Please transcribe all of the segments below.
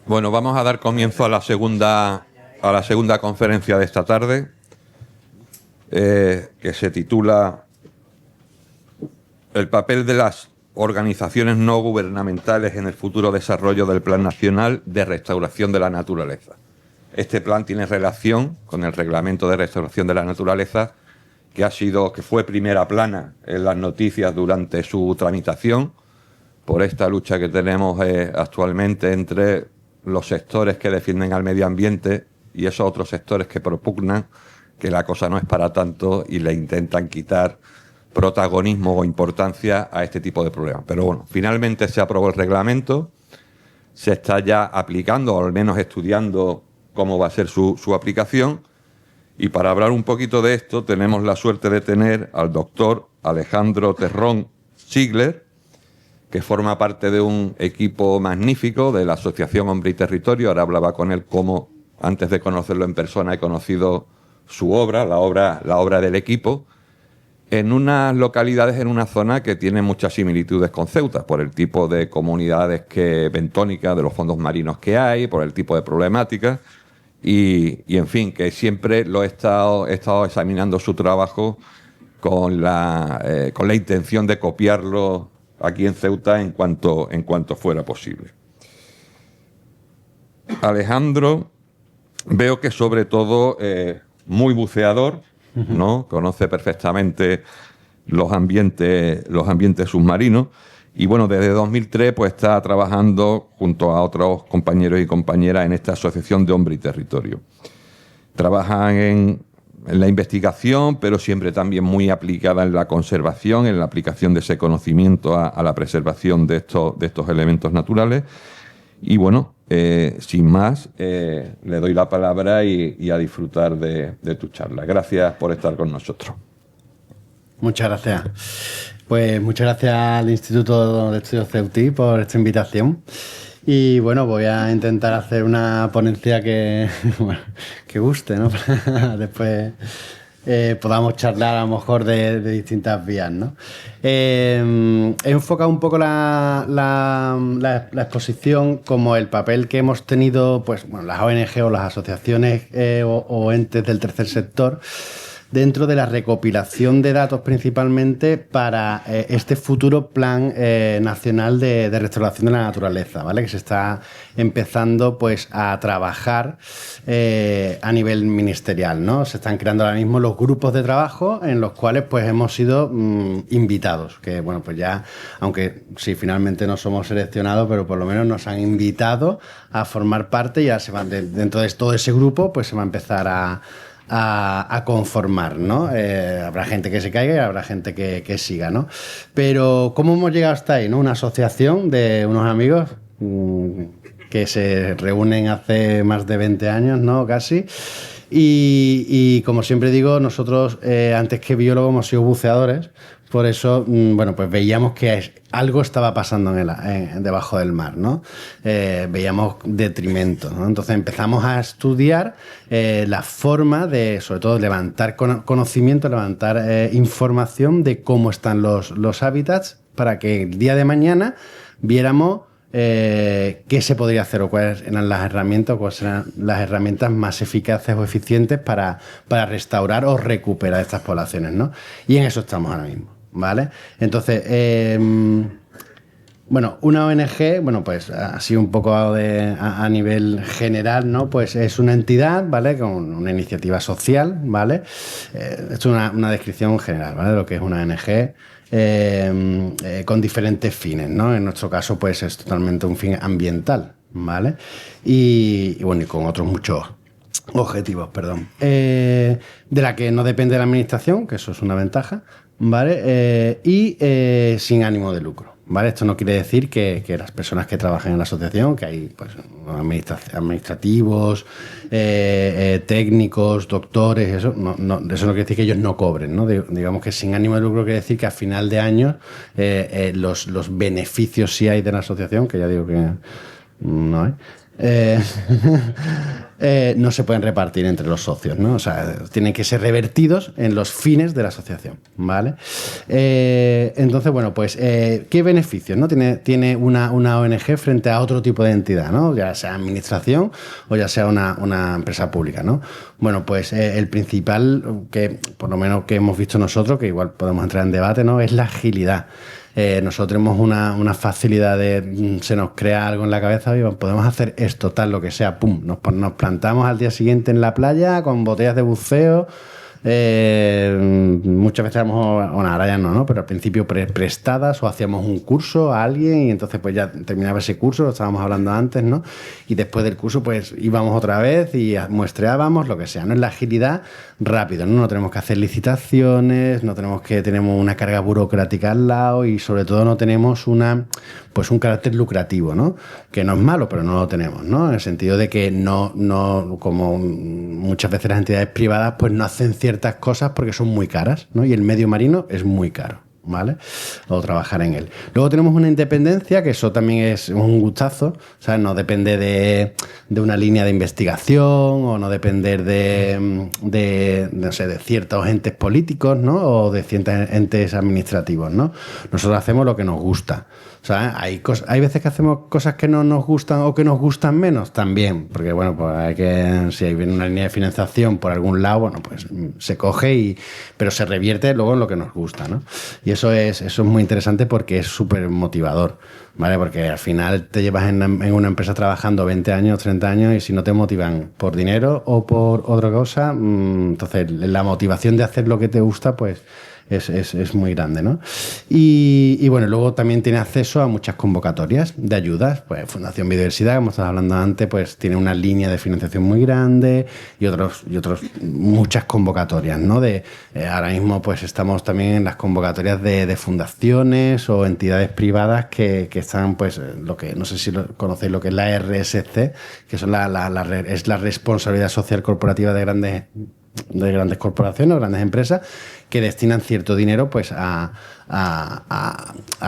Bueno, vamos a dar comienzo a la segunda conferencia de esta tarde, que se titula El papel de las organizaciones no gubernamentales en el futuro desarrollo del Plan Nacional de Restauración de la Naturaleza. Este plan tiene relación con el Reglamento de Restauración de la Naturaleza, que fue primera plana en las noticias durante su tramitación, por esta lucha que tenemos actualmente entre los sectores que defienden al medio ambiente y esos otros sectores que propugnan que la cosa no es para tanto y le intentan quitar protagonismo o importancia a este tipo de problemas. Pero bueno, finalmente se aprobó el reglamento, se está ya aplicando, o al menos estudiando cómo va a ser su aplicación, y para hablar un poquito de esto tenemos la suerte de tener al doctor Alejandro Terrón Sigler, que forma parte de un equipo magnífico de la Asociación Hombre y Territorio. Ahora hablaba con él como, antes de conocerlo en persona, he conocido su obra, la obra del equipo, en unas localidades, en una zona que tiene muchas similitudes con Ceuta, por el tipo de comunidades bentónicas de los fondos marinos que hay, por el tipo de problemáticas, y en fin, que siempre he estado examinando su trabajo con la intención de copiarlo aquí en Ceuta en cuanto fuera posible. Alejandro, veo que sobre todo muy buceador, ¿no? Conoce perfectamente los ambientes submarinos y bueno, desde 2003 pues está trabajando junto a otros compañeros y compañeras en esta Asociación de Hombre y Territorio. Trabajan en la investigación, pero siempre también muy aplicada en la conservación, en la aplicación de ese conocimiento a la preservación de estos elementos naturales. Y bueno, sin más, le doy la palabra y a disfrutar de tu charla. Gracias por estar con nosotros. Muchas gracias. Pues muchas gracias al Instituto de Estudios CEUTI por esta invitación. Y bueno, voy a intentar hacer una ponencia que guste, ¿no? Después podamos charlar a lo mejor de distintas vías, ¿no? He enfocado un poco la exposición como el papel que hemos tenido, pues, bueno, las ONG o las asociaciones o entes del tercer sector dentro de la recopilación de datos principalmente para este futuro Plan Nacional de Restauración de la Naturaleza, ¿vale? Que se está empezando pues a trabajar a nivel ministerial, ¿no? Se están creando ahora mismo los grupos de trabajo en los cuales pues hemos sido invitados, que bueno, pues ya, aunque sí, finalmente no somos seleccionados, pero por lo menos nos han invitado a formar parte y ya se van dentro de todo ese grupo pues se va a empezar a conformar, ¿no? Habrá gente que se caiga y habrá gente que siga, ¿no? Pero ¿cómo hemos llegado hasta ahí, no? Una asociación de unos amigos que se reúnen hace más de 20 años, ¿no? Casi. Y como siempre digo, nosotros antes que biólogos hemos sido buceadores. Por eso, bueno, pues veíamos que algo estaba pasando debajo del mar, ¿no? Veíamos detrimento, ¿no? Entonces empezamos a estudiar la forma de, sobre todo, levantar conocimiento, levantar información de cómo están los hábitats para que el día de mañana viéramos qué se podría hacer o cuáles eran las herramientas más eficaces o eficientes para restaurar o recuperar estas poblaciones, ¿no? Y en eso estamos ahora mismo, ¿vale? Entonces, bueno, una ONG, bueno, pues así un poco a nivel general, ¿no? Pues es una entidad, ¿vale? Con una iniciativa social, ¿vale? Esto es una descripción general, ¿vale? De lo que es una ONG. Con diferentes fines, ¿no? En nuestro caso, pues es totalmente un fin ambiental, ¿vale? Y bueno, y con otros muchos objetivos, perdón. De la que no depende de la administración, que eso es una ventaja, ¿vale? Y sin ánimo de lucro, ¿vale? Esto no quiere decir que las personas que trabajan en la asociación, que hay pues, administrativos, técnicos, doctores, eso no quiere decir que ellos no cobren, ¿no? Digamos que sin ánimo de lucro quiere decir que a final de año los beneficios sí hay de la asociación, que ya digo que no hay, eh, no se pueden repartir entre los socios, ¿no? O sea, tienen que ser revertidos en los fines de la asociación, ¿vale? Entonces, bueno, pues, ¿qué beneficios, no? Tiene una ONG frente a otro tipo de entidad, ¿no? Ya sea administración o ya sea una empresa pública, ¿no? Bueno, pues el principal, que por lo menos que hemos visto nosotros, que igual podemos entrar en debate, ¿no? Es la agilidad. Nosotros tenemos una facilidad de se nos crea algo en la cabeza y podemos hacer esto, tal, lo que sea, pum, nos plantamos al día siguiente en la playa con botellas de buceo. Muchas veces bueno, ahora ya no, pero al principio prestadas o hacíamos un curso a alguien y entonces pues ya terminaba ese curso, lo estábamos hablando antes, ¿no? Y después del curso pues íbamos otra vez y muestreábamos lo que sea, ¿no? Es la agilidad rápido, ¿no? No tenemos que hacer licitaciones, no tenemos una carga burocrática al lado y sobre todo no tenemos un carácter lucrativo, ¿no? Que no es malo, pero no lo tenemos, ¿no? En el sentido de que no como muchas veces las entidades privadas pues no hacen ciertas cosas porque son muy caras, ¿no? Y el medio marino es muy caro, ¿vale? O trabajar en él. Luego tenemos una independencia, que eso también es un gustazo, ¿sabes? No depende de una línea de investigación o no depender no sé, de ciertos entes políticos, ¿no? O de ciertos entes administrativos, ¿no? Nosotros hacemos lo que nos gusta. O sea, hay veces que hacemos cosas que no nos gustan o que nos gustan menos también, porque bueno, pues si hay una línea de financiación por algún lado, bueno, pues se coge pero se revierte luego en lo que nos gusta, ¿no? Y eso es muy interesante porque es súper motivador, ¿vale? Porque al final te llevas en una empresa trabajando 20 años, 30 años y si no te motivan por dinero o por otra cosa, entonces la motivación de hacer lo que te gusta, pues es muy grande, ¿no? Y bueno, luego también tiene acceso a muchas convocatorias de ayudas, pues Fundación Biodiversidad, como estaba hablando antes, pues tiene una línea de financiación muy grande y otros muchas convocatorias, ¿no? Ahora mismo pues estamos también en las convocatorias de fundaciones o entidades privadas que están pues no sé si conocéis lo que es la RSC, que son es la responsabilidad social corporativa de grandes corporaciones o grandes empresas que destinan cierto dinero pues a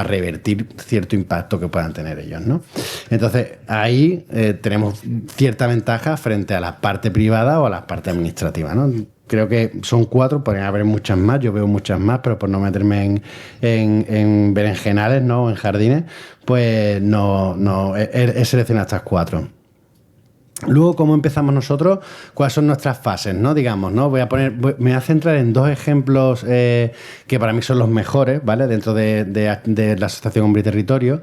revertir cierto impacto que puedan tener ellos, ¿no? Entonces ahí tenemos cierta ventaja frente a la parte privada o a la parte administrativa, ¿no? Creo que son 4, podrían haber muchas más, yo veo muchas más, pero por no meterme en berenjenales, ¿no? En jardines, pues he seleccionado estas 4. Luego, ¿cómo empezamos nosotros? ¿Cuáles son nuestras fases, no? Digamos, ¿no? Me voy a centrar en 2 ejemplos que para mí son los mejores, ¿vale? Dentro de la Asociación Hombre y Territorio.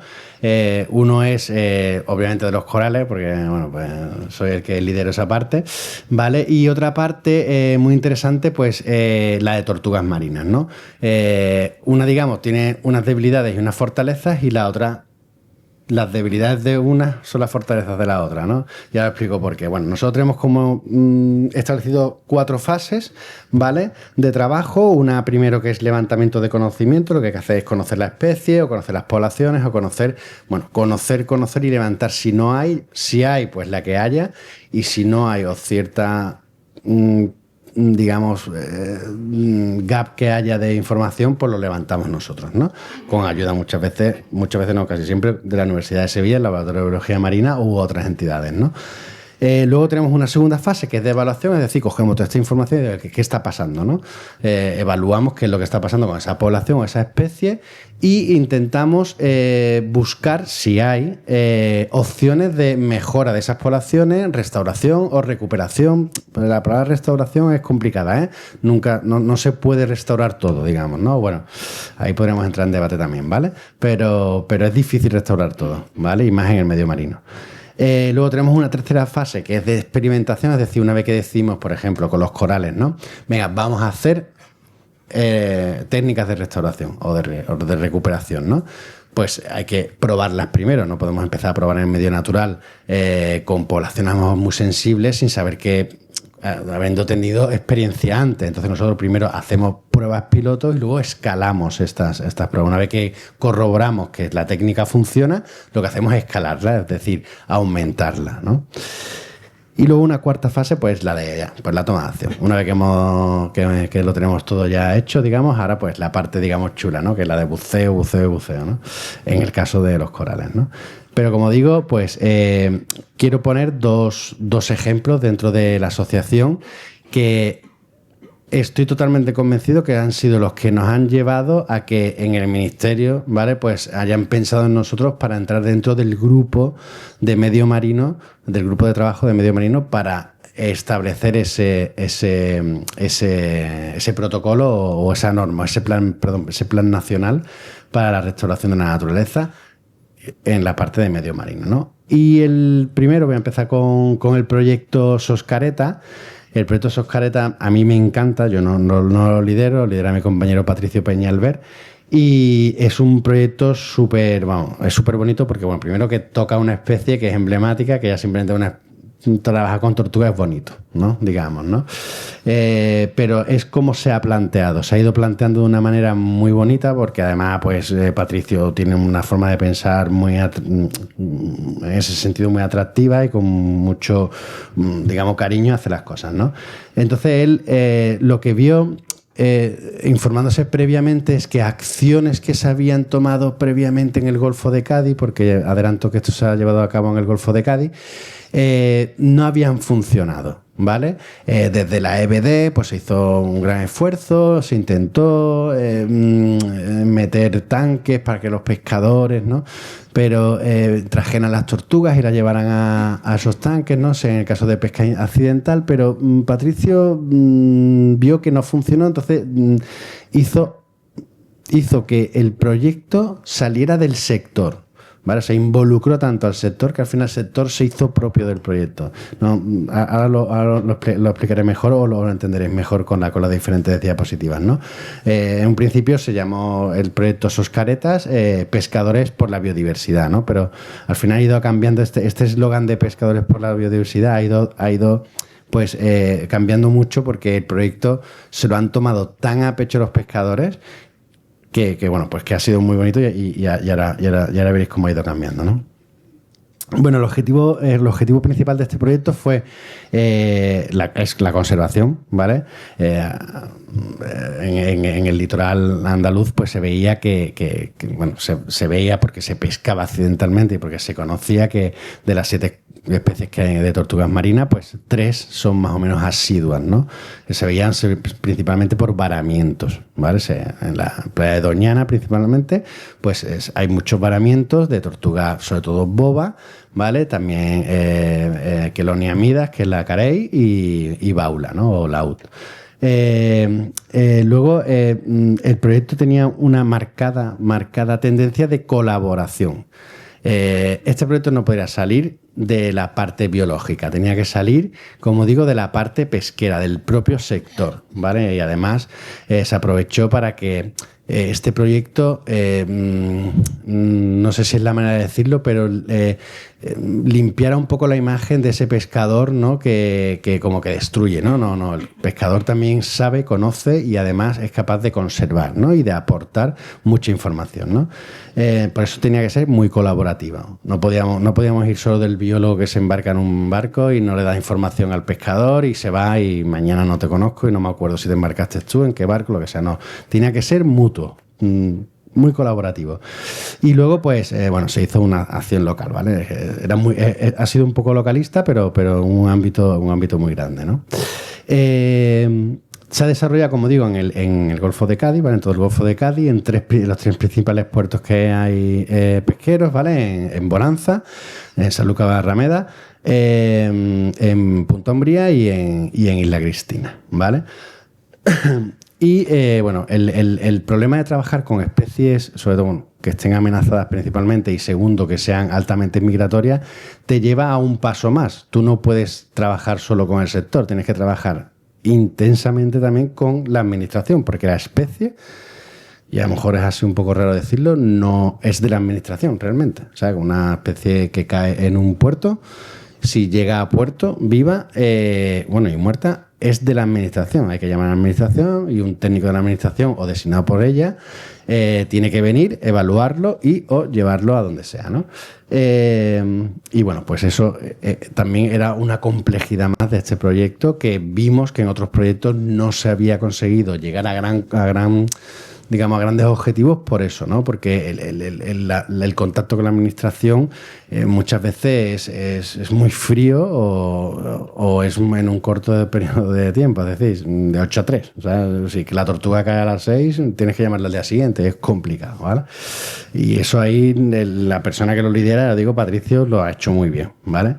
Uno es, obviamente, de los corales, porque, bueno, pues soy el que lidero esa parte, ¿vale? Y otra parte muy interesante, pues, la de tortugas marinas, ¿no? Una, digamos, tiene unas debilidades y unas fortalezas y la otra... Las debilidades de una son las fortalezas de la otra, ¿no? Ya lo explico por qué. Bueno, nosotros tenemos como establecido 4 fases, ¿vale? De trabajo. Una primero que es levantamiento de conocimiento, lo que hay que hacer es conocer la especie o conocer las poblaciones o conocer y levantar si hay, pues la que haya, y si no hay o cierta... digamos, gap que haya de información, pues lo levantamos nosotros, ¿no? Con ayuda muchas veces no, casi siempre, de la Universidad de Sevilla, el Laboratorio de Biología Marina u otras entidades, ¿no? Luego tenemos una segunda fase que es de evaluación, es decir, cogemos toda esta información y de qué está pasando, ¿no? Evaluamos qué es lo que está pasando con esa población o esa especie y intentamos buscar si hay opciones de mejora de esas poblaciones, restauración o recuperación. La palabra restauración es complicada, ¿eh? No se puede restaurar todo, digamos, ¿no? Bueno, ahí podríamos entrar en debate también, ¿vale? Pero es difícil restaurar todo, ¿vale? Y más en el medio marino. Luego tenemos una tercera fase que es de experimentación, es decir, una vez que decimos, por ejemplo, con los corales, ¿no? Venga, vamos a hacer técnicas de restauración o de recuperación, ¿no? Pues hay que probarlas primero, no podemos empezar a probar en el medio natural con poblaciones muy sensibles sin saber habiendo tenido experiencia antes. Entonces nosotros primero hacemos pruebas pilotos y luego escalamos estas pruebas. Una vez que corroboramos que la técnica funciona, lo que hacemos es escalarla, es decir, aumentarla, ¿no? Y luego una cuarta fase, pues la de pues la toma de acción. Una vez que lo tenemos todo ya hecho, digamos, ahora pues la parte, digamos, chula, ¿no? Que es la de buceo, ¿no? En el caso de los corales, ¿no? Pero como digo, pues quiero poner dos ejemplos dentro de la asociación que estoy totalmente convencido que han sido los que nos han llevado a que en el ministerio, ¿vale? Pues hayan pensado en nosotros para entrar dentro del grupo de medio marino, del grupo de trabajo de medio marino, para establecer ese protocolo o esa norma, ese plan nacional para la restauración de la naturaleza en la parte de medio marino, ¿no? Y el primero, voy a empezar con el proyecto Soscareta. El proyecto Soscareta a mí me encanta, yo no lo lidera mi compañero Patricio Peñalver, y es un proyecto súper bonito porque, bueno, primero que toca una especie que es emblemática, que ya simplemente trabajar con tortugas es bonito, ¿no? Digamos, ¿no? Pero es como se ha planteado. Se ha ido planteando de una manera muy bonita porque además, pues, Patricio tiene una forma de pensar en ese sentido muy atractiva y con mucho, digamos, cariño hace las cosas, ¿no? Entonces él lo que vio informándose previamente es que acciones que se habían tomado previamente en el Golfo de Cádiz, porque adelanto que esto se ha llevado a cabo en el Golfo de Cádiz, no habían funcionado, ¿vale? Desde la EBD pues se hizo un gran esfuerzo, se intentó meter tanques para que los pescadores, ¿no? Pero trajeran las tortugas y las llevaran a esos tanques, no sé, en el caso de pesca accidental, pero Patricio vio que no funcionó, entonces hizo que el proyecto saliera del sector. ¿Vale? Se involucró tanto al sector que al final el sector se hizo propio del proyecto. No, ahora lo explicaré mejor o lo entenderéis mejor con las diferentes diapositivas, ¿no? En un principio se llamó el proyecto Soscaretas, Pescadores por la Biodiversidad, ¿no? Pero al final ha ido cambiando este eslogan de Pescadores por la Biodiversidad, ha ido pues cambiando mucho porque el proyecto se lo han tomado tan a pecho los pescadores que bueno, pues que ha sido muy bonito y ahora veréis cómo ha ido cambiando, ¿no? Bueno, el objetivo principal de este proyecto fue la conservación, ¿vale? En el litoral andaluz pues se veía que se veía porque se pescaba accidentalmente y porque se conocía que de las 7 especies que hay de tortugas marinas, pues 3 son más o menos asiduas, ¿no? Que se veían principalmente por varamientos, ¿vale? En la playa de Doñana principalmente, pues hay muchos varamientos de tortugas, sobre todo boba, ¿vale? También Chelonia midas, que es la carey, y baula, ¿no? O laúd. Luego, el proyecto tenía una marcada tendencia de colaboración. Este proyecto no podría salir de la parte biológica, tenía que salir, como digo, de la parte pesquera, del propio sector, ¿vale? Y además se aprovechó para que este proyecto, no sé si es la manera de decirlo, pero limpiara un poco la imagen de ese pescador, ¿no? Que como que destruye, ¿no? No, el pescador también sabe, conoce y además es capaz de conservar, ¿no? Y de aportar mucha información, ¿no? Por eso tenía que ser muy colaborativa. No podíamos ir solo del biólogo que se embarca en un barco y no le da información al pescador y se va y mañana no te conozco y no me acuerdo si te embarcaste tú, en qué barco, lo que sea. No, tenía que ser mutuo. Muy colaborativo. Y luego, pues, se hizo una acción local, ¿vale? Ha sido un poco localista, pero un ámbito muy grande, ¿no? Se ha desarrollado, como digo, en el Golfo de Cádiz, ¿vale? En todo el Golfo de Cádiz, en los 3 principales puertos que hay pesqueros, ¿vale? En Bonanza, en Sanlúcar Barrameda, en Punta Umbría y en Isla Cristina, ¿vale? Y el problema de trabajar con especies, sobre todo que estén amenazadas principalmente y segundo, que sean altamente migratorias, te lleva a un paso más. Tú no puedes trabajar solo con el sector, tienes que trabajar intensamente también con la administración, porque la especie, y a lo mejor es así un poco raro decirlo, no es de la administración realmente. O sea, una especie que cae en un puerto, si llega a puerto viva, y muerta, es de la administración. Hay que llamar a la administración y un técnico de la administración o designado por ella tiene que venir, evaluarlo y o llevarlo a donde sea, ¿no? Y bueno, pues eso también era una complejidad más de este proyecto, que vimos que en otros proyectos no se había conseguido llegar a digamos, a grandes objetivos por eso, ¿no? Porque el contacto con la administración muchas veces es muy frío o es en un corto periodo de tiempo, es decir, de 8 a 3. O sea, si que la tortuga cae a las 6, tienes que llamarla al día siguiente, es complicado, ¿vale? Y eso ahí, la persona que lo lidera, ya digo, Patricio, lo ha hecho muy bien, ¿vale?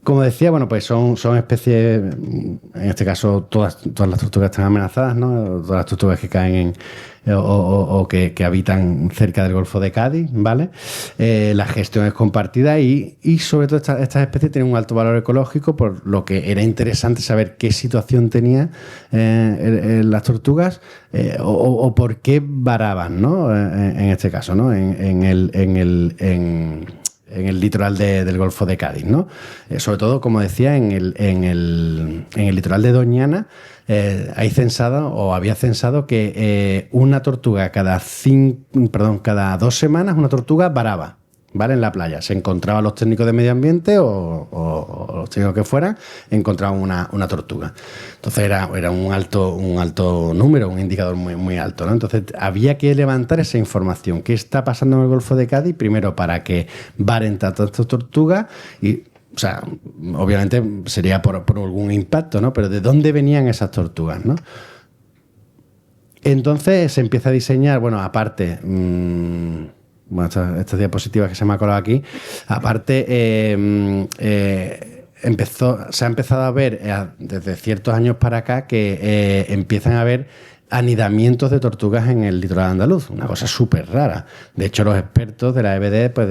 Como decía, bueno, pues son especies, en este caso todas las tortugas están amenazadas, ¿no? Todas las tortugas que caen o que habitan cerca del Golfo de Cádiz, ¿vale? La gestión es compartida y sobre todo estas especies tienen un alto valor ecológico, por lo que era interesante saber qué situación tenía las tortugas o por qué varaban, ¿no? En este caso, ¿no? En el litoral del Golfo de Cádiz, ¿no? Sobre todo, como decía, en el litoral de Doñana hay censado o había censado que una tortuga cada 2 semanas una tortuga varaba, ¿vale? En la playa. Se encontraban los técnicos de medio ambiente o los técnicos que fueran, encontraban una tortuga. Entonces era un alto número, un indicador muy, muy alto, ¿no? Entonces había que levantar esa información. ¿Qué está pasando en el Golfo de Cádiz? Primero, para que varen tanto estas tortugas y, o sea, obviamente sería por algún impacto, ¿no? Pero ¿de dónde venían esas tortugas, no? Entonces se empieza a diseñar, bueno, aparte... bueno, estas diapositivas que se me ha colado aquí, aparte se ha empezado a ver desde ciertos años para acá que empiezan a haber anidamientos de tortugas en el litoral andaluz, una cosa súper rara. De hecho, los expertos de la EBD pues,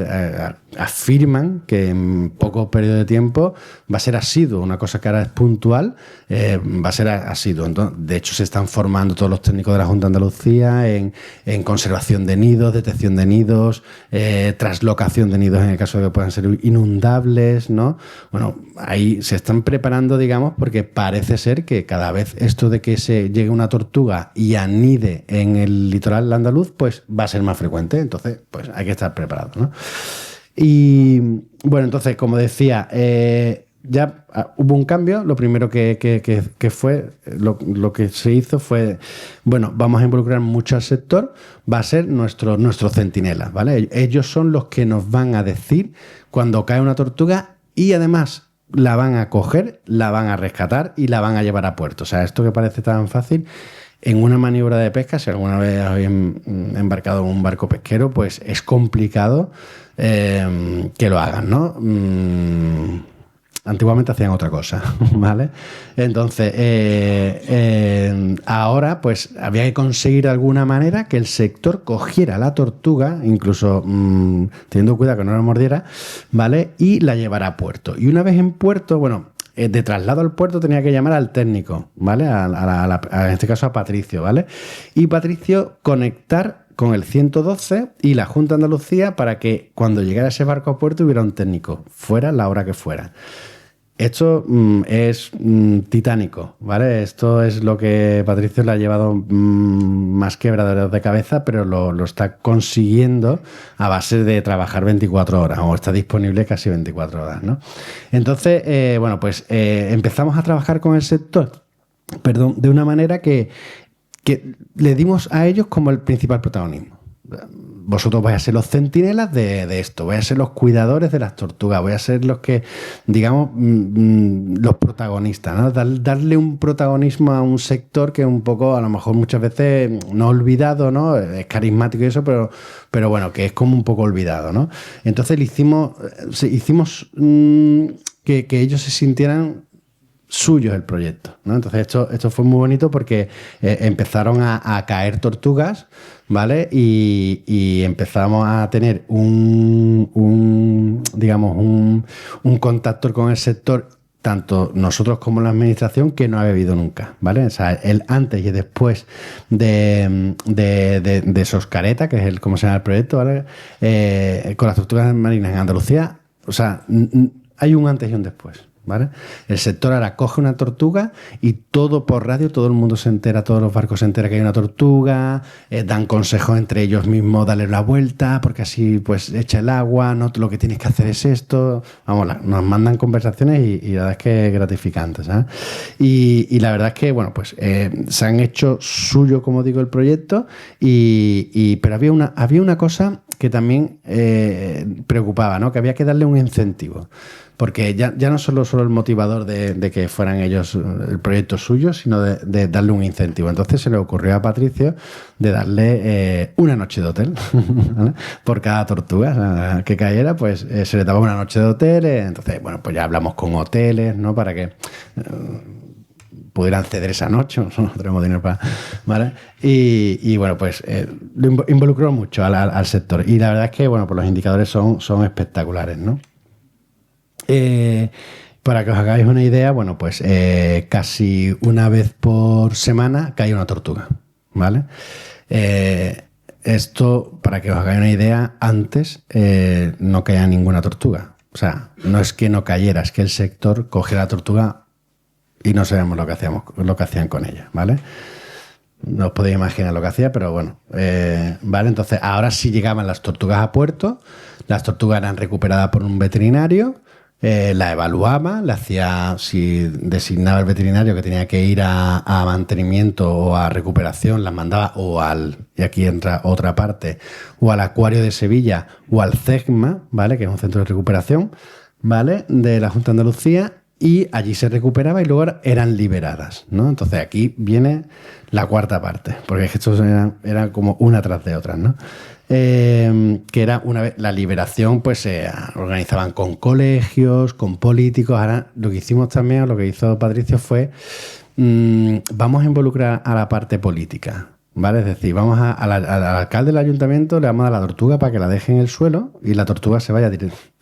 afirman que en poco periodo de tiempo va a ser asiduo, una cosa que ahora es puntual, va a ser asiduo. Entonces, de hecho, se están formando todos los técnicos de la Junta de Andalucía en conservación de nidos, detección de nidos, traslocación de nidos en el caso de que puedan ser inundables, ¿no? Bueno, ahí se están preparando, digamos, porque parece ser que cada vez esto de que se llegue una tortuga y anide en el litoral andaluz, pues va a ser más frecuente. Entonces, pues hay que estar preparado, ¿no? Y bueno, entonces, como decía, ya hubo un cambio. Lo primero que fue, lo que se hizo fue, bueno, vamos a involucrar mucho al sector, va a ser nuestro centinela, ¿vale? Ellos son los que nos van a decir cuando cae una tortuga y además la van a coger, la van a rescatar y la van a llevar a puerto. O sea, esto que parece tan fácil, en una maniobra de pesca, si alguna vez habéis embarcado en un barco pesquero, pues es complicado que lo hagan, ¿no? Antiguamente hacían otra cosa, ¿vale? Entonces, ahora pues había que conseguir de alguna manera que el sector cogiera la tortuga, incluso teniendo cuidado que no la mordiera, ¿vale? Y la llevara a puerto. Y una vez en puerto, bueno, de traslado al puerto tenía que llamar al técnico, ¿vale? En este caso a Patricio, ¿vale? Y Patricio conectar con el 112 y la Junta de Andalucía para que cuando llegara ese barco a puerto hubiera un técnico, fuera la hora que fuera. Esto es titánico, ¿vale? Esto es lo que Patricio le ha llevado más quebraderos de cabeza, pero lo está consiguiendo a base de trabajar 24 horas, o está disponible casi 24 horas, ¿no? Entonces, bueno, pues empezamos a trabajar con el sector, de una manera que le dimos a ellos como el principal protagonismo. Vosotros vais a ser los centinelas de esto, vais a ser los cuidadores de las tortugas, vais a ser los que, digamos, los protagonistas, ¿no? Darle un protagonismo a un sector que un poco, a lo mejor muchas veces no olvidado, ¿no? Es carismático y eso, pero bueno, que es como un poco olvidado, ¿no? Entonces hicimos que ellos se sintieran suyos el proyecto, ¿no? Entonces esto fue muy bonito porque empezaron a caer tortugas, ¿vale? Y empezamos a tener un contacto con el sector, tanto nosotros como la administración, que no había habido nunca, ¿vale? O sea, el antes y después de Soscareta, que es como se llama el proyecto, ¿vale? Con las tortugas marinas en Andalucía, o sea, hay un antes y un después, ¿vale? El sector ahora coge una tortuga y todo por radio, todo el mundo se entera, todos los barcos se enteran que hay una tortuga, dan consejos entre ellos mismos, darle la vuelta, porque así pues echa el agua, no, lo que tienes que hacer es esto. Vamos, nos mandan conversaciones y la verdad es que es gratificante, ¿sabes? Y la verdad es que, bueno, pues se han hecho suyo, como digo, el proyecto, pero había una cosa que también preocupaba, ¿no? Que había que darle un incentivo. Porque ya no solo el motivador de que fueran ellos el proyecto suyo, sino de darle un incentivo. Entonces se le ocurrió a Patricio de darle una noche de hotel, ¿vale? Por cada tortuga, o sea, que cayera, pues se le daba una noche de hotel. Entonces, bueno, pues ya hablamos con hoteles, ¿no? Para que pudieran ceder esa noche, no tenemos dinero para, ¿vale? Y bueno, pues lo involucró mucho al sector. Y la verdad es que, bueno, pues los indicadores son espectaculares, ¿no? Para que os hagáis una idea, bueno, pues casi una vez por semana cae una tortuga, ¿vale? Esto, para que os hagáis una idea, antes no caía ninguna tortuga. O sea, no es que no cayera, es que el sector cogía la tortuga y no sabemos lo que hacían con ella, ¿vale? No os podéis imaginar lo que hacía, pero bueno, ¿vale? Entonces, ahora sí llegaban las tortugas a puerto, las tortugas eran recuperadas por un veterinario. La evaluaba, si designaba el veterinario que tenía que ir a mantenimiento o a recuperación, las mandaba y aquí entra otra parte, o al Acuario de Sevilla o al CEGMA, ¿vale? Que es un centro de recuperación, ¿vale? De la Junta de Andalucía, y allí se recuperaba y luego eran liberadas, ¿no? Entonces aquí viene la cuarta parte, porque estos eran como una tras de otra, ¿no? Que era una vez la liberación, pues se organizaban con colegios, con políticos. Ahora lo que hicimos también, o lo que hizo Patricio fue vamos a involucrar a la parte política, ¿vale? Es decir, vamos al alcalde del ayuntamiento, le vamos a dar la tortuga para que la deje en el suelo y la tortuga se vaya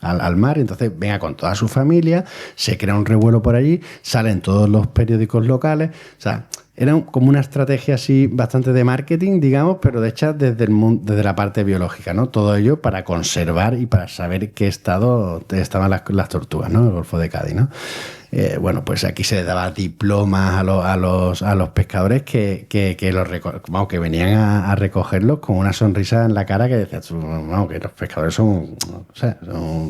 al mar, y entonces venga con toda su familia, se crea un revuelo por allí, salen todos los periódicos locales, o sea, era como una estrategia así bastante de marketing, digamos, pero hecha desde la parte biológica, ¿no? Todo ello para conservar y para saber qué estado estaban las tortugas, ¿no? En el Golfo de Cádiz, ¿no? Bueno, pues aquí se les daba diplomas a los pescadores que venían a recogerlos con una sonrisa en la cara que decía, vamos, que los pescadores son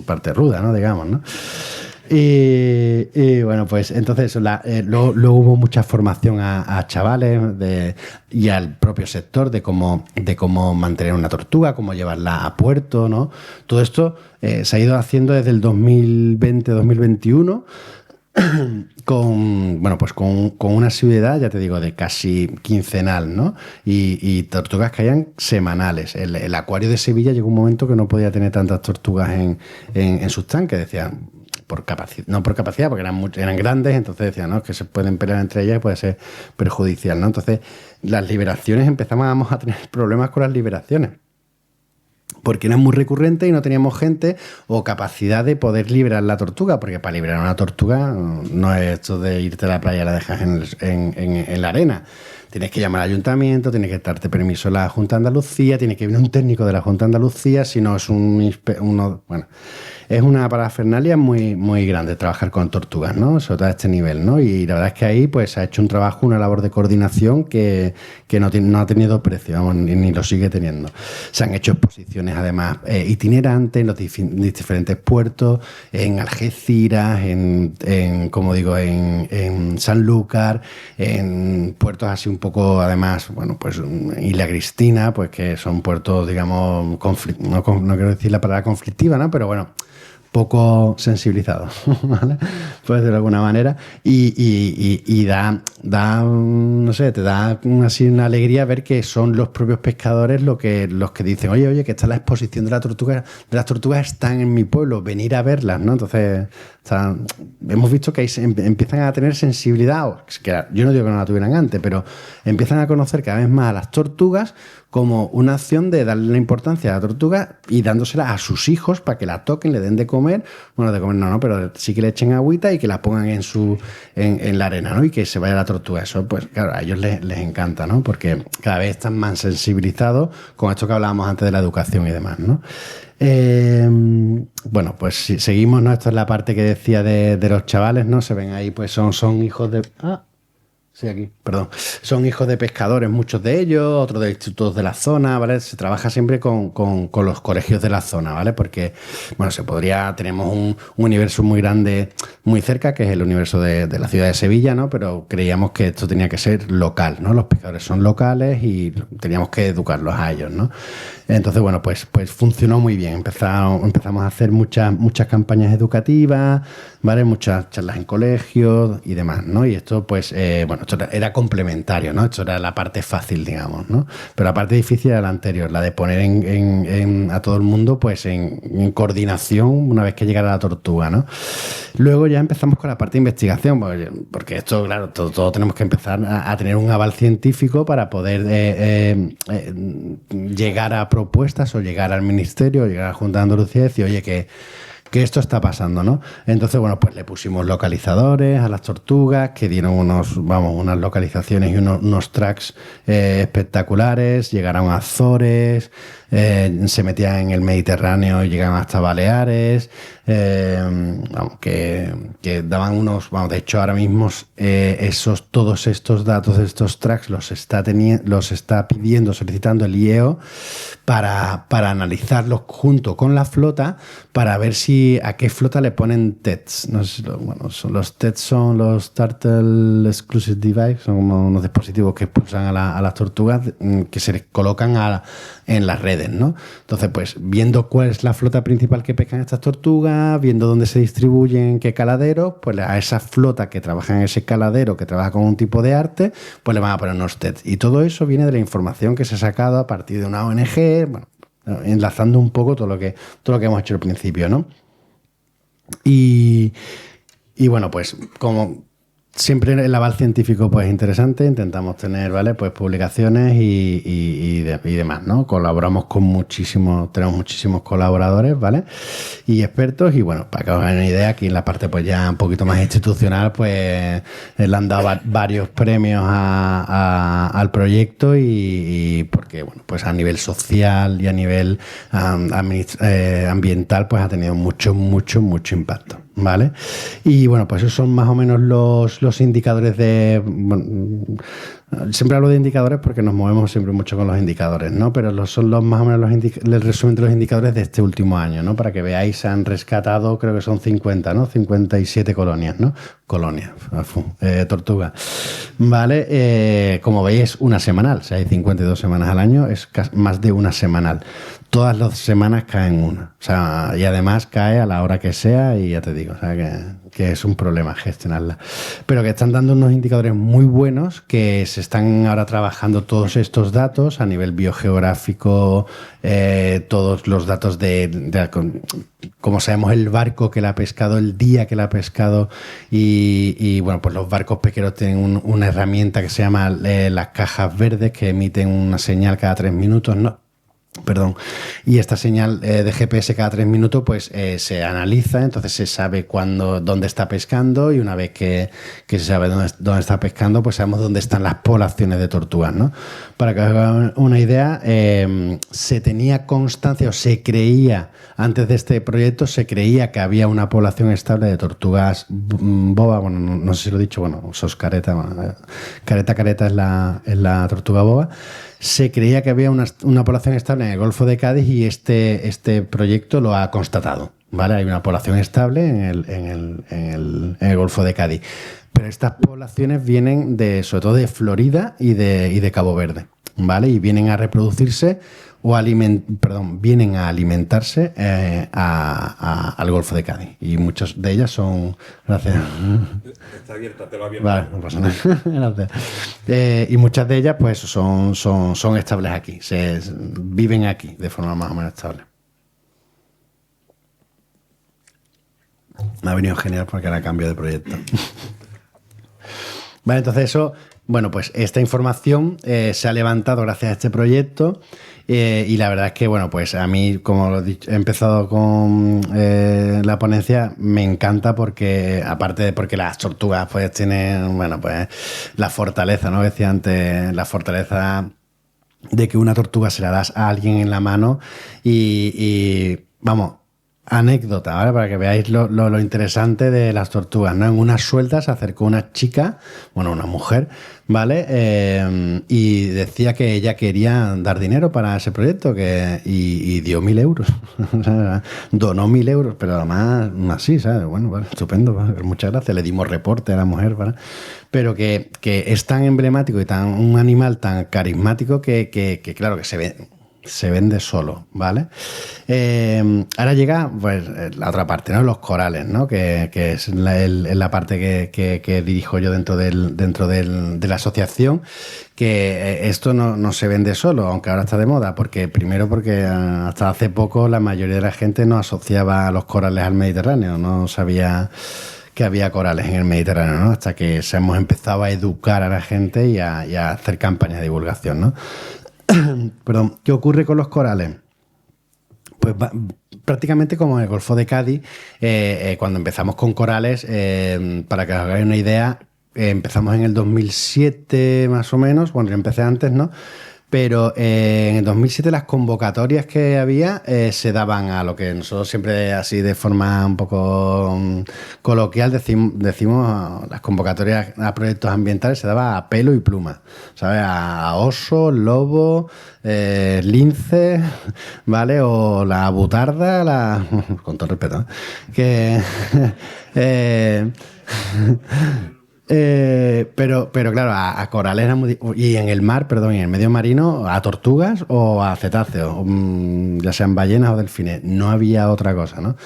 parte ruda, ¿no? Digamos, ¿no? Y bueno, pues entonces luego hubo mucha formación a chavales y al propio sector de cómo mantener una tortuga, cómo llevarla a puerto, ¿no? Todo esto se ha ido haciendo desde el 2020-2021 con una asiduidad, ya te digo, de casi quincenal, ¿no? Y tortugas caían semanales. El Acuario de Sevilla llegó un momento que no podía tener tantas tortugas en sus tanques, decían. No por capacidad, porque eran grandes, entonces decían, ¿no? Que se pueden pelear entre ellas y puede ser perjudicial, ¿no? Entonces, las liberaciones, empezamos a tener problemas con las liberaciones, porque eran muy recurrentes y no teníamos gente o capacidad de poder liberar la tortuga, porque para liberar una tortuga no es esto de irte a la playa y la dejas en la arena. Tienes que llamar al ayuntamiento, tienes que darte permiso la Junta de Andalucía, tiene que venir un técnico de la Junta de Andalucía, si no es es una parafernalia muy, muy grande trabajar con tortugas, ¿no? Sobre todo a este nivel, ¿no? Y la verdad es que ahí pues se ha hecho un trabajo, una labor de coordinación que no ha tenido precio, vamos, ni lo sigue teniendo. Se han hecho exposiciones además itinerantes en los diferentes puertos, en Algeciras, como digo, en Sanlúcar, en puertos así un poco, además, bueno, pues Isla Cristina, pues que son puertos, digamos, no quiero decir la palabra conflictiva, ¿no? Pero bueno, poco sensibilizados, ¿vale? Pues de alguna manera. Y da, no sé, te da así una alegría ver que son los propios pescadores los que dicen, oye, que está la exposición de las tortugas están en mi pueblo, venir a verlas, ¿no? Entonces, hemos visto que ahí empiezan a tener sensibilidad, que yo no digo que no la tuvieran antes, pero empiezan a conocer cada vez más a las tortugas como una acción de darle la importancia a la tortuga y dándosela a sus hijos para que la toquen, le den de comer. Bueno, de comer no, pero sí que le echen agüita y que la pongan en la arena, ¿no? Y que se vaya la tortuga. Eso, pues claro, a ellos les encanta, ¿no? Porque cada vez están más sensibilizados con esto que hablábamos antes de la educación y demás, ¿no? Bueno, pues si seguimos, ¿no? Esto es la parte que decía de los chavales, ¿no? Se ven ahí, pues son hijos de... Sí, aquí, perdón. Son hijos de pescadores, muchos de ellos, otros de institutos de la zona, ¿vale? Se trabaja siempre con los colegios de la zona, ¿vale? Porque, bueno, tenemos un universo muy grande, muy cerca, que es el universo de la ciudad de Sevilla, ¿no? Pero creíamos que esto tenía que ser local, ¿no? Los pescadores son locales y teníamos que educarlos a ellos, ¿no? Entonces, bueno, pues funcionó muy bien. Empezamos a hacer muchas campañas educativas, ¿vale? Muchas charlas en colegios y demás, ¿no? Y esto, pues, bueno, esto era complementario, ¿no? Esto era la parte fácil, digamos, ¿no? Pero la parte difícil era la anterior, la de poner a todo el mundo, pues, en coordinación una vez que llegara la tortuga, ¿no? Luego ya empezamos con la parte de investigación, porque esto, claro, todo tenemos que empezar a tener un aval científico para poder llegar a propuestas o llegar al ministerio, o llegar a la Junta de Andalucía y decir, oye, que esto está pasando, ¿no? Entonces, bueno, pues le pusimos localizadores a las tortugas que dieron unas localizaciones y unos tracks espectaculares, llegaron a Azores, se metían en el Mediterráneo y llegaban hasta Baleares, que daban de hecho ahora mismo todos estos datos de estos tracks los está solicitando el IEO para analizarlos junto con la flota para ver a qué flota le ponen TEDs. No sé los TEDs son los Turtle Exclusive Device, son como unos dispositivos que expulsan a las tortugas que se les colocan en las redes, ¿no? Entonces, pues viendo cuál es la flota principal que pescan estas tortugas, viendo dónde se distribuyen, qué caladeros, pues a esa flota que trabaja en ese caladero, que trabaja con un tipo de arte, pues le van a poner unos TEDs. Y todo eso viene de la información que se ha sacado a partir de una ONG, bueno, enlazando un poco todo lo que hemos hecho al principio, ¿no? Y bueno, pues como siempre el aval científico pues es interesante, intentamos tener, ¿vale? Pues publicaciones y demás, ¿no? Tenemos muchísimos colaboradores, ¿vale? Y expertos, y bueno, para que os hagan una idea, aquí en la parte pues ya un poquito más institucional, pues le han dado varios premios al proyecto y porque, bueno, pues a nivel social y a nivel ambiental, pues ha tenido mucho impacto, ¿vale? Y bueno, pues esos son más o menos los indicadores siempre hablo de indicadores porque nos movemos siempre mucho con los indicadores, ¿no? Pero son más o menos el resumen de los indicadores de este último año, ¿no? Para que veáis, se han rescatado, creo que son 50, ¿no? 57 colonias, ¿no? Tortuga. Vale, como veis, es una semanal. O sea, hay 52 semanas al año, es más de una semanal. Todas las semanas caen una. O sea, y además cae a la hora que sea y ya te digo, o sea, que es un problema gestionarla. Pero que están dando unos indicadores muy buenos, que se están ahora trabajando todos estos datos a nivel biogeográfico, todos los datos como sabemos el barco que la ha pescado, el día que la ha pescado y bueno, pues los barcos pesqueros tienen una herramienta que se llama las cajas verdes que emiten una señal cada 3 minutos, ¿no? Perdón. Y esta señal de GPS cada 3 minutos pues se analiza, entonces se sabe dónde está pescando y una vez que se sabe dónde está pescando pues sabemos dónde están las poblaciones de tortugas, ¿no? Para que os hagan una idea, se tenía constancia o se creía, antes de este proyecto se creía que había una población estable de tortugas boba, bueno, no sé si lo he dicho, bueno, sos careta, bueno, careta es la tortuga boba. Se creía que había una población estable en el Golfo de Cádiz y este proyecto lo ha constatado, ¿vale? Hay una población estable en el Golfo de Cádiz. Pero estas poblaciones vienen sobre todo de Florida y de Cabo Verde, ¿vale? Y vienen a reproducirse vienen a alimentarse al Golfo de Cádiz. Y muchas de ellas son... Gracias. Está abierta, te lo abierto. Vale, no pasa nada. Gracias. Y muchas de ellas pues son estables aquí. Viven aquí de forma más o menos estable. Me ha venido genial porque ahora cambio de proyecto. Vale, entonces eso Bueno, pues esta información se ha levantado gracias a este proyecto y la verdad es que, bueno, pues a mí, como lo he dicho, he empezado con la ponencia, me encanta porque, aparte de porque las tortugas pues tienen, bueno, pues la fortaleza, ¿no? Decía antes, la fortaleza de que una tortuga se la das a alguien en la mano vamos, anécdota, ¿vale? Para que veáis lo interesante de las tortugas, ¿no? En unas sueltas se acercó una chica, bueno, una mujer, ¿vale? Y decía que ella quería dar dinero para ese proyecto y dio 1.000 euros. O sea, donó 1.000 euros, pero además así, ¿sabes? Bueno, vale, estupendo, ¿vale? Muchas gracias. Le dimos reporte a la mujer, ¿vale? Pero que es tan emblemático y un animal tan carismático que claro, que se vende solo, ¿vale? Ahora llega pues, la otra parte, ¿no? Los corales, ¿no? Que es la parte que dirijo yo dentro de la asociación, que esto no se vende solo, aunque ahora está de moda, porque hasta hace poco la mayoría de la gente no asociaba los corales al Mediterráneo, no sabía que había corales en el Mediterráneo, ¿no? Hasta que se hemos empezado a educar a la gente y a hacer campañas de divulgación, ¿no? Perdón, ¿qué ocurre con los corales? Pues prácticamente como en el Golfo de Cádiz, cuando empezamos con corales, para que os hagáis una idea, empezamos en el 2007 más o menos, bueno, yo empecé antes, ¿no? Pero en el 2007 las convocatorias que había se daban a lo que nosotros siempre así de forma un poco coloquial decimos las convocatorias a proyectos ambientales se daba a pelo y pluma, ¿sabes? A oso, lobo, lince, ¿vale? O la butarda, con todo respeto, ¿eh? Que... pero claro, a corales era y en el mar, perdón, en el medio marino, a tortugas o a cetáceos, ya sean ballenas o delfines, no había otra cosa, ¿no?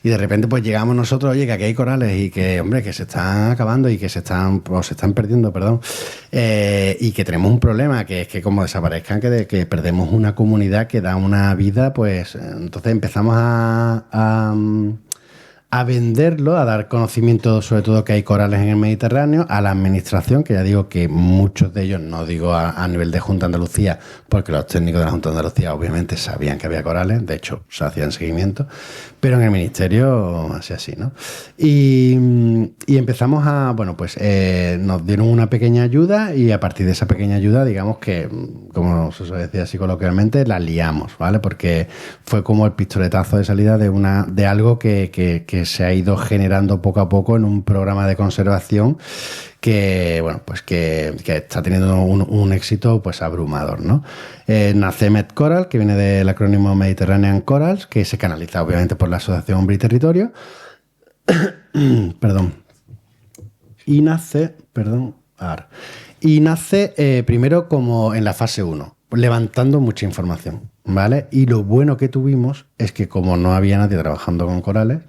Y de repente pues llegamos nosotros, oye, que aquí hay corales y que, hombre, que se están acabando y que se están perdiendo, perdón, y que tenemos un problema, que es que como desaparezcan, que perdemos una comunidad que da una vida, pues entonces empezamos a venderlo, a dar conocimiento sobre todo que hay corales en el Mediterráneo, a la administración, que ya digo que muchos de ellos, no digo a nivel de Junta de Andalucía, porque los técnicos de la Junta de Andalucía obviamente sabían que había corales, de hecho se hacían seguimiento, pero en el Ministerio así, ¿no? Y empezamos nos dieron una pequeña ayuda y a partir de esa pequeña ayuda, digamos que, como se decía así coloquialmente, la liamos, ¿vale? Porque fue como el pistoletazo de salida de algo que se ha ido generando poco a poco en un programa de conservación que, bueno, pues que está teniendo un éxito pues abrumador, ¿no? Nace MedCoral, que viene del acrónimo Mediterranean Corals, que se canaliza obviamente por la Asociación Hombre y Territorio. Perdón. Y nace primero como en la fase 1, levantando mucha información, ¿vale? Y lo bueno que tuvimos es que como no había nadie trabajando con corales,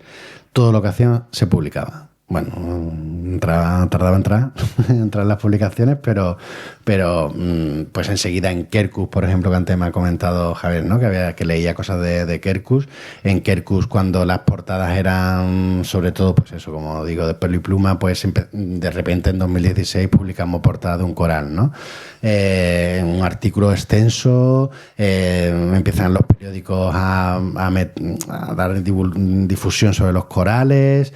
todo lo que hacían se publicaba. Bueno, tardaba en entrar las publicaciones, pero pues enseguida en Quercus, por ejemplo, que antes me ha comentado Javier, ¿no? Que leía cosas de Quercus. En Quercus, cuando las portadas eran, sobre todo, pues eso, como digo, de pelo y pluma, pues de repente en 2016 publicamos portada de un coral, ¿no? Un artículo extenso, empiezan los periódicos a dar difusión sobre los corales,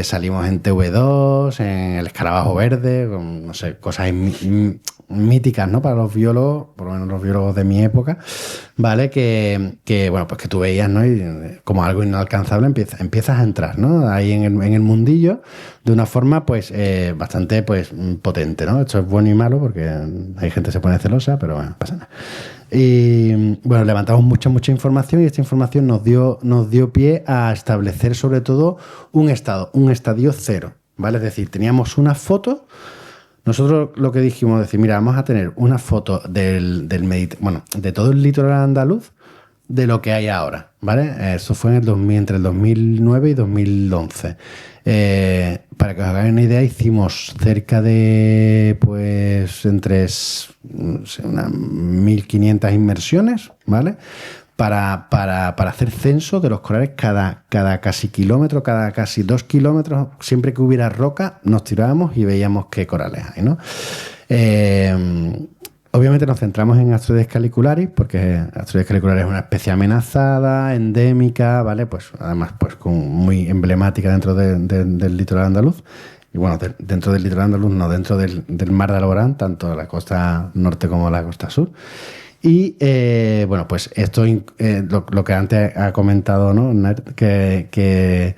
salimos en TV2, en el Escarabajo Verde, con, no sé, cosas míticas, ¿no? Para los biólogos, por lo menos los biólogos de mi época, ¿vale? Que bueno, pues que tú veías, ¿no? Y como algo inalcanzable empiezas a entrar, ¿no? Ahí en el mundillo de una forma, pues, bastante, pues, potente, ¿no? Esto es bueno y malo porque hay gente que se pone celosa, pero bueno, no pasa nada. Y bueno, levantamos mucha información y esta información nos dio pie a establecer sobre todo un estadio cero, ¿vale? Es decir, teníamos una foto. Nosotros lo que dijimos, decir, mira, vamos a tener una foto de todo el litoral andaluz de lo que hay ahora, ¿vale? Eso fue entre el 2009 y 2011. Para que os hagáis una idea, hicimos cerca de, pues, entre unas 1.500 inmersiones, ¿vale? Para hacer censo de los corales cada casi kilómetro, cada casi 2 kilómetros, siempre que hubiera roca, nos tirábamos y veíamos qué corales hay, ¿no? Obviamente nos centramos en Astroides calicularis, porque Astroides calicularis es una especie amenazada, endémica, ¿vale? Pues además pues muy emblemática dentro del litoral andaluz. Y bueno, dentro del litoral andaluz, no, dentro del mar de Alborán, tanto la costa norte como la costa sur. Y bueno, pues esto, lo que antes ha comentado, ¿no? Que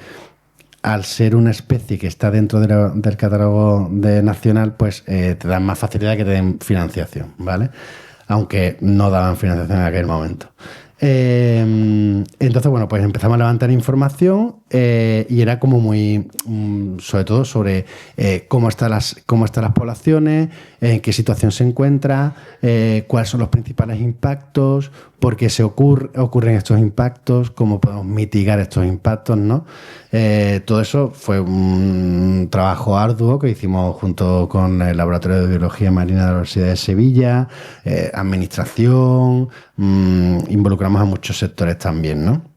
al ser una especie que está dentro del catálogo nacional, pues te dan más facilidad que te den financiación, ¿vale? Aunque no daban financiación en aquel momento. Entonces, bueno, pues empezamos a levantar información y era como muy, sobre todo sobre cómo están las poblaciones, en qué situación se encuentra, cuáles son los principales impactos, por qué ocurren estos impactos, cómo podemos mitigar estos impactos, ¿no? Todo eso fue un trabajo arduo que hicimos junto con el Laboratorio de Biología Marina de la Universidad de Sevilla, administración, involucramos a muchos sectores también, ¿no?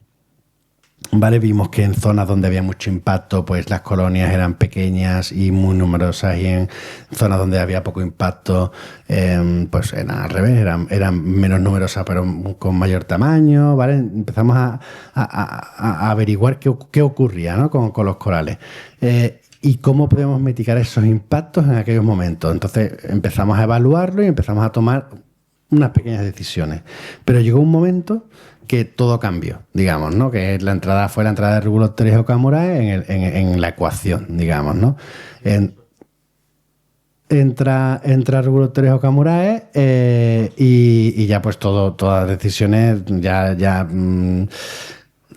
Vale, vimos que en zonas donde había mucho impacto, pues las colonias eran pequeñas y muy numerosas, y en zonas donde había poco impacto, pues eran al revés, eran menos numerosas pero con mayor tamaño, ¿vale? Empezamos a averiguar qué ocurría, ¿no? con los corales. Y cómo podemos mitigar esos impactos en aquellos momentos. Entonces empezamos a evaluarlo y empezamos a tomar unas pequeñas decisiones. Pero llegó un momento que todo cambió, digamos, ¿no? Que fue la entrada de Rubulocteris okamurae en la ecuación, digamos, ¿no? Entra Rubulocteris okamurae y ya pues todas las decisiones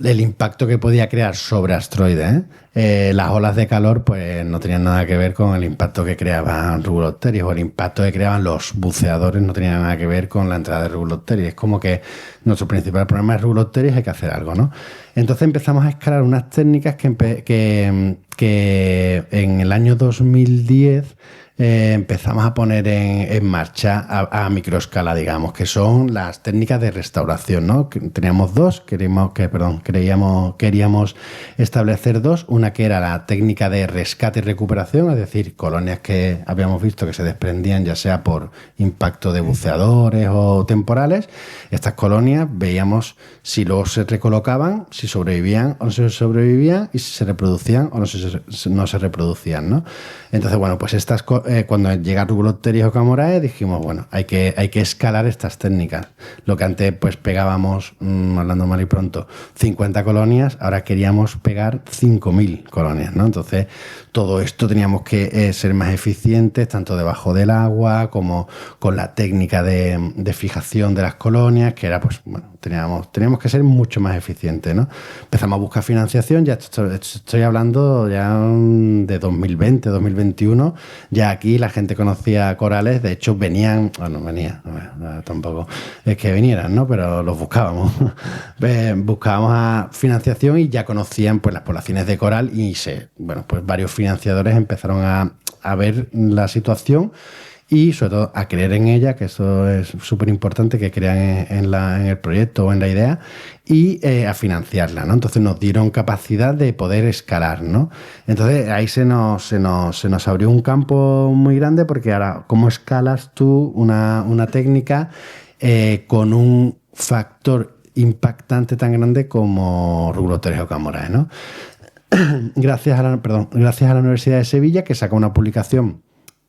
el impacto que podía crear sobre asteroides, las olas de calor pues no tenían nada que ver con el impacto que creaban Rubulocteris, o el impacto que creaban los buceadores no tenía nada que ver con la entrada de Rubulocteris. Es como que nuestro principal problema es Rubulocteris, hay que hacer algo, ¿no? Entonces empezamos a escalar unas técnicas que en el año 2010 empezamos a poner en marcha a microescala, digamos, que son las técnicas de restauración, ¿no? Teníamos dos, queríamos establecer dos. Una que era la técnica de rescate y recuperación, es decir, colonias que habíamos visto que se desprendían ya sea por impacto de buceadores o temporales. Estas colonias veíamos si luego se recolocaban, si sobrevivían o no se sobrevivían, y si se reproducían o no se reproducían, ¿no? Entonces, bueno, pues cuando llega Rubulocteris okamurae dijimos, bueno, hay que escalar estas técnicas. Lo que antes pues pegábamos, hablando mal y pronto, 50 colonias, ahora queríamos pegar 5.000 colonias, ¿no? Entonces, todo esto teníamos que ser más eficientes, tanto debajo del agua como con la técnica de fijación de las colonias, que era, pues, bueno, teníamos que ser mucho más eficientes, ¿no? Empezamos a buscar financiación, ya estoy hablando ya de 2020, 2021, ya aquí la gente conocía corales, de hecho tampoco es que vinieran, ¿no? Pero los buscábamos. Buscábamos a financiación y ya conocían pues las poblaciones de coral y pues varios financiadores empezaron a ver la situación y sobre todo a creer en ella, que eso es súper importante, que crean en el proyecto o en la idea, y a financiarla, ¿no? Entonces nos dieron capacidad de poder escalar, ¿no? Entonces ahí se nos abrió un campo muy grande, porque ahora, ¿cómo escalas tú una técnica con un factor impactante tan grande como Rubulocteris okamurae, ¿no? Gracias a la Universidad de Sevilla, que sacó una publicación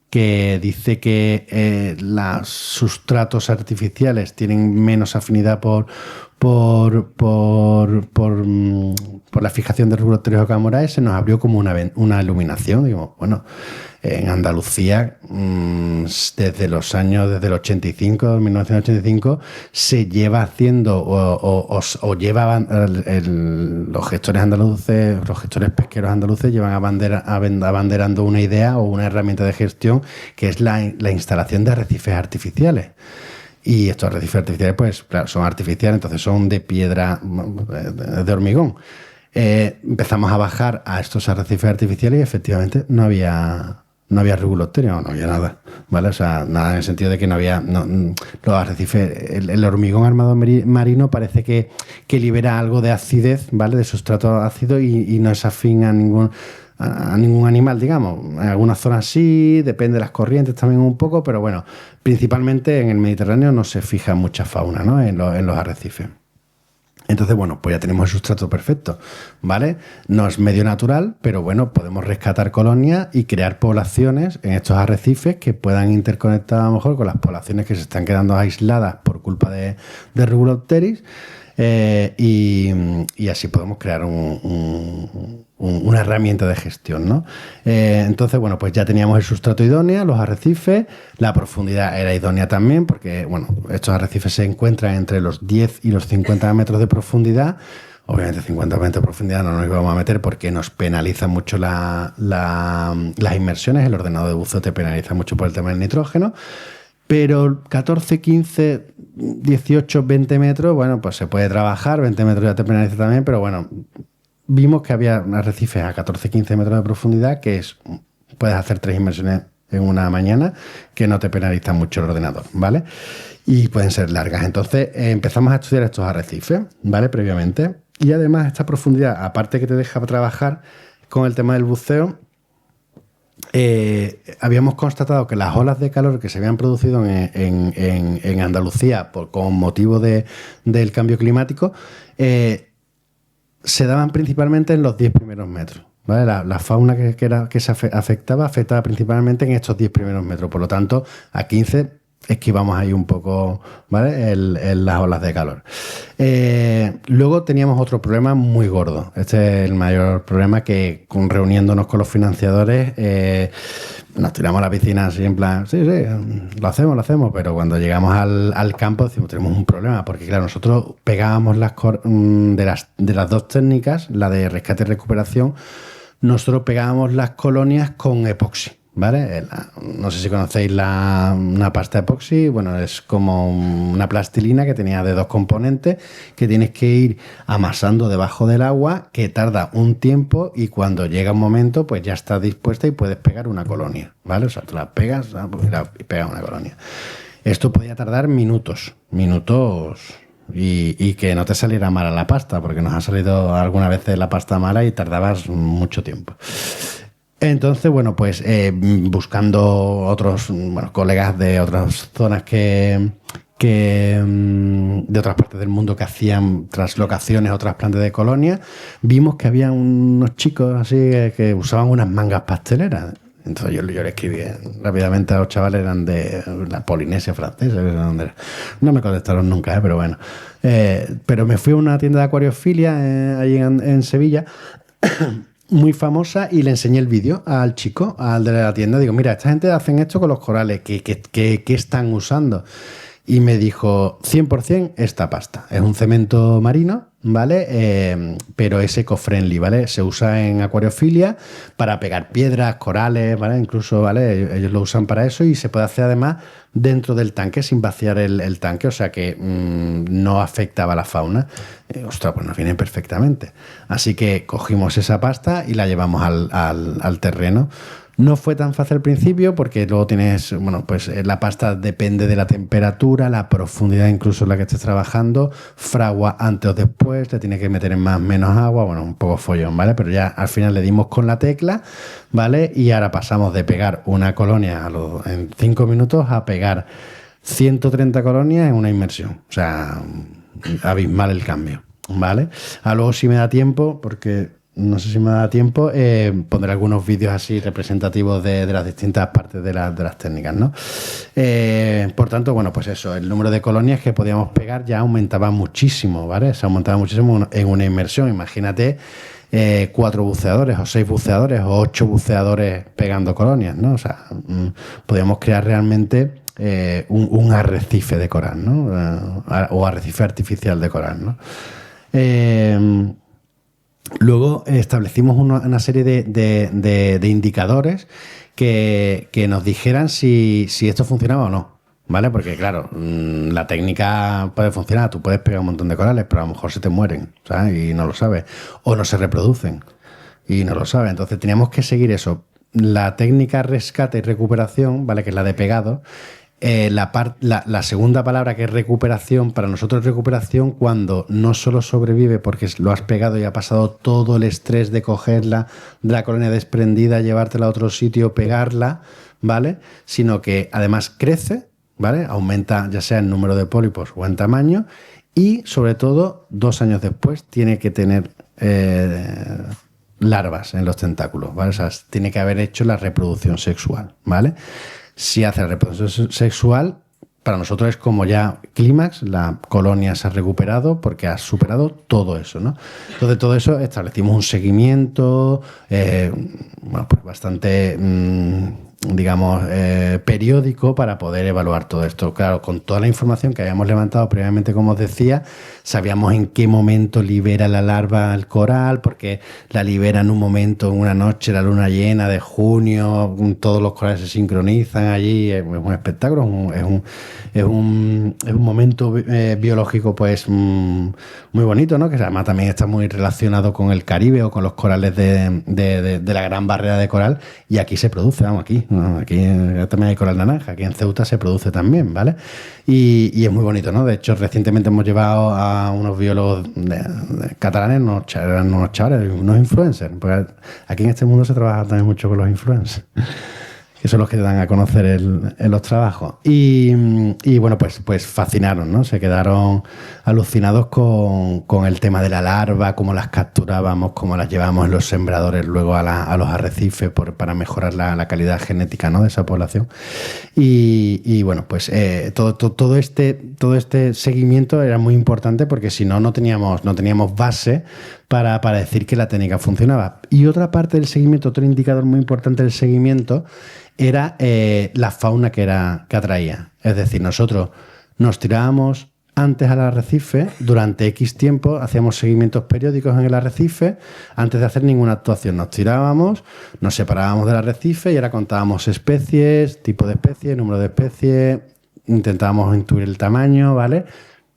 que dice que los sustratos artificiales tienen menos afinidad por la fijación de Rubulocteris okamurae, se nos abrió como una iluminación. Digo, bueno, en Andalucía, desde el 85, 1985, se lleva haciendo o llevaban los gestores andaluces, los gestores pesqueros andaluces llevan abanderando una idea o una herramienta de gestión que es la instalación de arrecifes artificiales. Y estos arrecifes artificiales, pues claro, son artificiales, entonces son de piedra, de hormigón. Empezamos a bajar a estos arrecifes artificiales y efectivamente no había Rubulocteris, no había nada, ¿vale? O sea, nada en el sentido de que no había los arrecifes, el hormigón armado marino parece que libera algo de acidez, ¿vale? De sustrato ácido y no es afín a a ningún animal, digamos. En algunas zonas sí, depende de las corrientes también un poco, pero bueno, principalmente en el Mediterráneo no se fija mucha fauna, ¿no? En los arrecifes. Entonces, bueno, pues ya tenemos el sustrato perfecto, ¿vale? No es medio natural, pero bueno, podemos rescatar colonias y crear poblaciones en estos arrecifes que puedan interconectar a lo mejor con las poblaciones que se están quedando aisladas por culpa de Rubulopteris. Y así podemos crear una herramienta de gestión, ¿no? Entonces, bueno, pues ya teníamos el sustrato idóneo, los arrecifes, la profundidad era idónea también, porque, bueno, estos arrecifes se encuentran entre los 10 y los 50 metros de profundidad. Obviamente 50 metros de profundidad no nos íbamos a meter porque nos penaliza mucho las inmersiones, el ordenador de buceo te penaliza mucho por el tema del nitrógeno. Pero 14, 15, 18, 20 metros, bueno, pues se puede trabajar, 20 metros ya te penaliza también, pero bueno, vimos que había arrecifes a 14, 15 metros de profundidad que puedes hacer 3 inmersiones en una mañana que no te penaliza mucho el ordenador, ¿vale? Y pueden ser largas. Entonces empezamos a estudiar estos arrecifes, ¿vale? Previamente. Y además esta profundidad, aparte que te deja trabajar con el tema del buceo, habíamos constatado que las olas de calor que se habían producido en Andalucía con motivo del cambio climático se daban principalmente en los 10 primeros metros, ¿vale? La fauna que se afectaba principalmente en estos 10 primeros metros. Por lo tanto, a 15 esquivamos ahí un poco, ¿vale? Las olas de calor. Luego teníamos otro problema muy gordo. Este es el mayor problema que reuniéndonos con los financiadores nos tiramos a la piscina así en plan, sí, lo hacemos, pero cuando llegamos al campo decimos, tenemos un problema, porque claro, nosotros pegábamos de las dos técnicas, la de rescate y recuperación, nosotros pegábamos las colonias con epoxi. ¿Vale? No sé si conocéis una pasta epoxi. Bueno, es como una plastilina que tenía de 2 componentes que tienes que ir amasando debajo del agua, que tarda un tiempo y cuando llega un momento pues ya está dispuesta y puedes pegar una colonia, ¿vale? O sea, tú la pegas y pegas una colonia. Esto podía tardar minutos y que no te saliera mala la pasta, porque nos ha salido alguna vez la pasta mala y tardabas mucho tiempo. Entonces, bueno, pues buscando otros colegas de otras zonas de otras partes del mundo que hacían traslocaciones a otras plantas de colonia, vimos que había unos chicos así que usaban unas mangas pasteleras. Entonces yo le escribí rápidamente a los chavales, eran de la Polinesia francesa, no me contestaron nunca, pero bueno. Pero me fui a una tienda de acuariofilia allí en Sevilla, muy famosa, y le enseñé el vídeo al chico, al de la tienda. Digo, mira, esta gente hacen esto con los corales, ¿qué están usando? Y me dijo, 100% esta pasta. Es un cemento marino, ¿vale? Pero es eco-friendly, ¿vale? Se usa en acuariofilia para pegar piedras, corales, ¿vale? Incluso, ¿vale? Ellos lo usan para eso y se puede hacer además dentro del tanque sin vaciar el tanque, o sea que no afectaba a la fauna. Ostras, pues nos viene perfectamente. Así que cogimos esa pasta y la llevamos al terreno. No fue tan fácil al principio porque luego tienes, pues la pasta depende de la temperatura, la profundidad incluso en la que estés trabajando, fragua antes o después, te tienes que meter en más o menos agua, un poco follón, ¿vale? Pero ya al final le dimos con la tecla, ¿vale? Y ahora pasamos de pegar una colonia en 5 minutos a pegar 130 colonias en una inmersión. O sea, abismal el cambio, ¿vale? Luego si me da tiempo, porque no sé si me da tiempo, pondré algunos vídeos así representativos de las distintas partes de las técnicas, ¿no? Por tanto, pues eso, el número de colonias que podíamos pegar ya aumentaba muchísimo, ¿vale? Se aumentaba muchísimo en una inmersión. Imagínate 4 buceadores o 6 buceadores o 8 buceadores pegando colonias, ¿no? O sea, podíamos crear realmente un arrecife de coral, ¿no? O arrecife artificial de coral, ¿no? Luego establecimos una serie de indicadores que nos dijeran si esto funcionaba o no, ¿vale? Porque claro, la técnica puede funcionar, tú puedes pegar un montón de corales, pero a lo mejor se te mueren, ¿sabes? Y no lo sabes. O no se reproducen y no lo sabes. Entonces teníamos que seguir eso. La técnica rescate y recuperación, ¿vale? Que es la de pegado, la segunda palabra, que es recuperación, para nosotros es recuperación cuando no solo sobrevive porque lo has pegado y ha pasado todo el estrés de cogerla de la colonia desprendida, llevártela a otro sitio, pegarla, ¿vale? Sino que además crece, ¿vale? Aumenta ya sea el número de pólipos o en tamaño y sobre todo 2 años después tiene que tener larvas en los tentáculos, ¿vale? O sea, tiene que haber hecho la reproducción sexual, ¿vale? Si hace la reproducción sexual, para nosotros es como ya clímax, la colonia se ha recuperado porque ha superado todo eso, ¿no? Entonces, todo eso establecimos un seguimiento, bueno, pues bastante, digamos, periódico para poder evaluar todo esto. Claro, con toda la información que habíamos levantado previamente, como os decía, sabíamos en qué momento libera la larva el coral, porque la libera en un momento, en una noche, la luna llena de junio, todos los corales se sincronizan allí, es un espectáculo, es un momento biológico pues muy bonito, ¿no? Que además también está muy relacionado con el Caribe o con los corales de la Gran Barrera de Coral, y aquí se produce, vamos, aquí también hay coral naranja, aquí en Ceuta se produce también, ¿vale? Y es muy bonito, ¿no? De hecho, recientemente hemos llevado a unos biólogos catalanes, unos chavales, unos influencers, porque aquí en este mundo se trabaja también mucho con los influencers, que son los que te dan a conocer los trabajos. Y bueno, pues fascinaron, ¿no? Se quedaron alucinados con el tema de la larva, cómo las capturábamos, cómo las llevábamos en los sembradores luego a los arrecifes para mejorar la calidad genética, ¿no? De esa población. Y bueno, pues todo este seguimiento era muy importante porque si no, no teníamos base para decir que la técnica funcionaba. Y otra parte del seguimiento, otro indicador muy importante del seguimiento, era la fauna que atraía. Es decir, nosotros nos tirábamos antes al arrecife, durante X tiempo, hacíamos seguimientos periódicos en el arrecife, antes de hacer ninguna actuación. Nos tirábamos, nos separábamos del arrecife y ahora contábamos especies, tipo de especie, número de especies, intentábamos intuir el tamaño, ¿vale?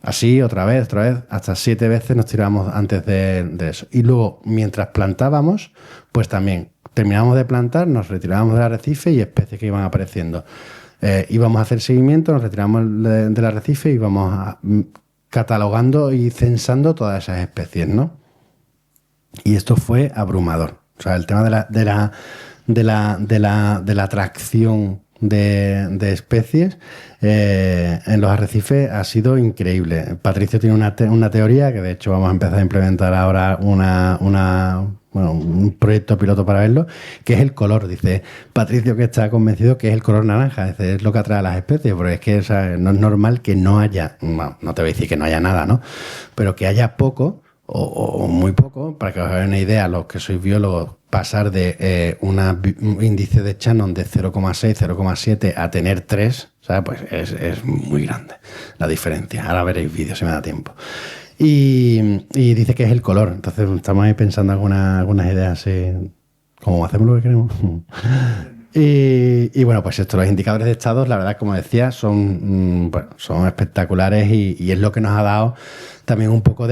Así, otra vez, hasta 7 veces nos tirábamos antes de eso. Y luego, mientras plantábamos, pues también terminábamos de plantar, nos retirábamos del arrecife y especies que iban apareciendo. Íbamos a hacer seguimiento, nos retiramos del arrecife y íbamos catalogando y censando todas esas especies, ¿no? Y esto fue abrumador. O sea, el tema de la atracción de especies en los arrecifes ha sido increíble. Patricio tiene una teoría que de hecho vamos a empezar a implementar ahora un proyecto piloto para verlo, que es el color. Dice Patricio que está convencido que es el color naranja, es lo que atrae a las especies, porque es que, o sea, no es normal que no haya, no te voy a decir que no haya nada, ¿no? Pero que haya poco o muy poco, para que os hagáis una idea, los que sois biólogos, pasar de un índice de Shannon de 0,6, 0,7 a tener 3, ¿sabes? Pues es muy grande la diferencia. Ahora veréis vídeos si me da tiempo. Y dice que es el color. Entonces estamos ahí pensando algunas ideas así, como hacemos lo que queremos. Y bueno, pues esto, los indicadores de estados, la verdad, como decía, son espectaculares y es lo que nos ha dado también un poco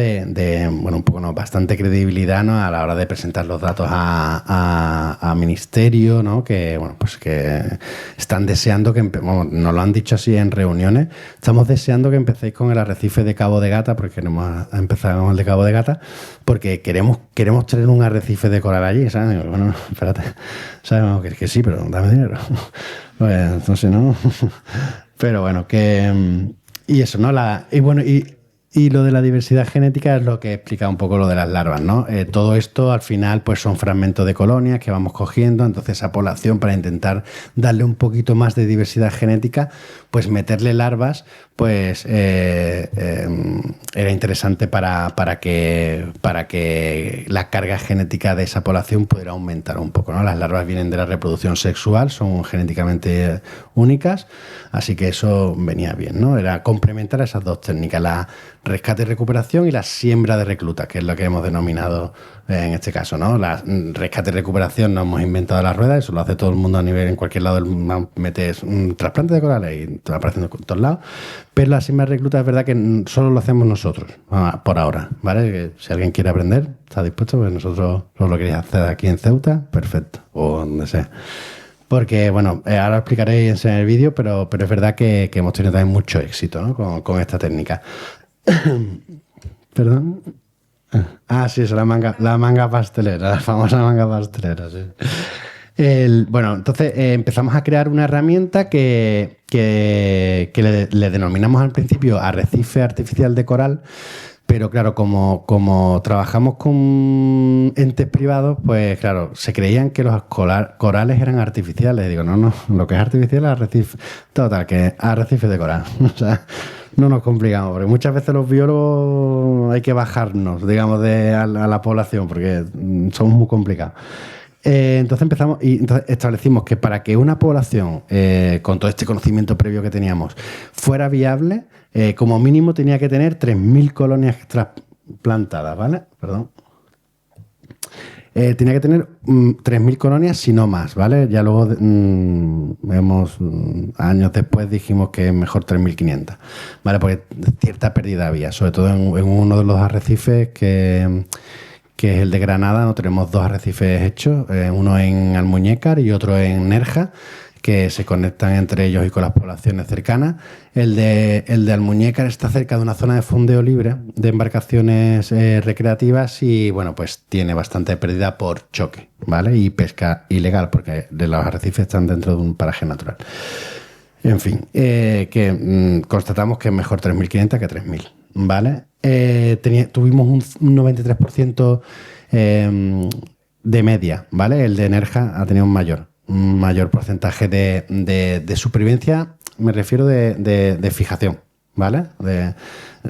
bastante credibilidad, ¿no? A la hora de presentar los datos a ministerio, ¿no? Que, bueno, pues que están deseando que nos lo han dicho así en reuniones, estamos deseando que empecéis con el arrecife de Cabo de Gata, porque queremos empezar con el de Cabo de Gata, porque queremos tener un arrecife de coral allí, ¿sabes? Bueno, espérate, sabemos que sí, pero dame dinero. Pues entonces no. Pero bueno, y eso, ¿no? Y lo de la diversidad genética es lo que explica un poco lo de las larvas, ¿no? Todo esto al final pues son fragmentos de colonias que vamos cogiendo, entonces esa población, para intentar darle un poquito más de diversidad genética, pues meterle larvas, pues era interesante para que la carga genética de esa población pudiera aumentar un poco, ¿no? Las larvas vienen de la reproducción sexual, son genéticamente únicas, así que eso venía bien, ¿no? Era complementar esas dos técnicas, la rescate y recuperación y la siembra de reclutas, que es lo que hemos denominado en este caso, ¿no? La rescate y recuperación no hemos inventado la rueda, eso lo hace todo el mundo a nivel, en cualquier lado metes un trasplante de corales y te va apareciendo en todos lados, pero la siembra de reclutas es verdad que solo lo hacemos nosotros, por ahora, ¿vale? Que si alguien quiere aprender, está dispuesto, pues nosotros lo queréis hacer aquí en Ceuta, perfecto, o donde sea. Porque, bueno, ahora lo explicaré y enseñaré el vídeo, pero es verdad que hemos tenido también mucho éxito, ¿no? con esta técnica. ¿Perdón? Ah, sí, es la manga pastelera, la famosa manga pastelera, sí. Bueno, entonces empezamos a crear una herramienta que le denominamos al principio arrecife artificial de coral, pero claro, como trabajamos con entes privados, pues claro, se creían que los corales eran artificiales. Digo, no, lo que es artificial es arrecife. Total, que es arrecife de coral. O sea, no nos complicamos, porque muchas veces los biólogos hay que bajarnos, digamos, a la población, porque somos muy complicados. Entonces empezamos y entonces establecimos que para que una población, con todo este conocimiento previo que teníamos, fuera viable, como mínimo tenía que tener 3.000 colonias trasplantadas, ¿vale? Perdón. Tenía que tener 3.000 colonias, si no más, ¿vale? Ya luego, años después dijimos que mejor 3.500, ¿vale? Porque cierta pérdida había, sobre todo en uno de los arrecifes que es el de Granada. No tenemos 2 arrecifes hechos, uno en Almuñécar y otro en Nerja, que se conectan entre ellos y con las poblaciones cercanas. El de Almuñécar está cerca de una zona de fondeo libre de embarcaciones recreativas y, bueno, pues tiene bastante pérdida por choque, ¿vale? Y pesca ilegal, porque los arrecifes están dentro de un paraje natural. En fin, constatamos que es mejor 3.500 que 3.000, ¿vale? Tuvimos un 93% de media, ¿vale? El de Nerja ha tenido un mayor porcentaje de supervivencia, me refiero de fijación, ¿vale? O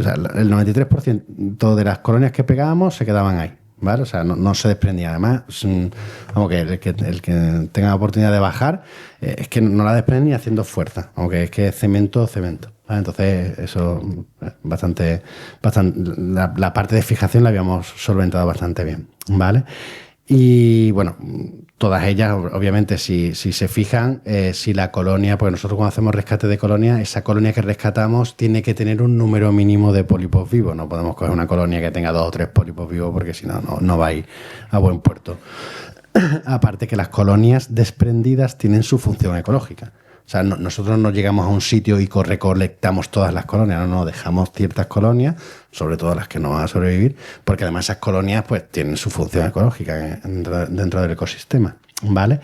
sea, el 93% de las colonias que pegábamos se quedaban ahí, ¿vale? O sea, no se desprendía. Además, vamos, que el que tenga la oportunidad de bajar, es que no la desprende ni haciendo fuerza, aunque es que es cemento. ¿Vale? Entonces, eso, bastante la parte de fijación la habíamos solventado bastante bien, ¿vale? Y bueno, todas ellas, obviamente, si se fijan, si la colonia, pues nosotros cuando hacemos rescate de colonia, esa colonia que rescatamos tiene que tener un número mínimo de pólipos vivos. No podemos coger una colonia que tenga 2 o 3 pólipos vivos, porque si no va a ir a buen puerto. Aparte que las colonias desprendidas tienen su función ecológica. O sea, nosotros no llegamos a un sitio y recolectamos todas las colonias, no, dejamos ciertas colonias, sobre todo las que no van a sobrevivir, porque además esas colonias pues tienen su función ecológica dentro del ecosistema, ¿vale?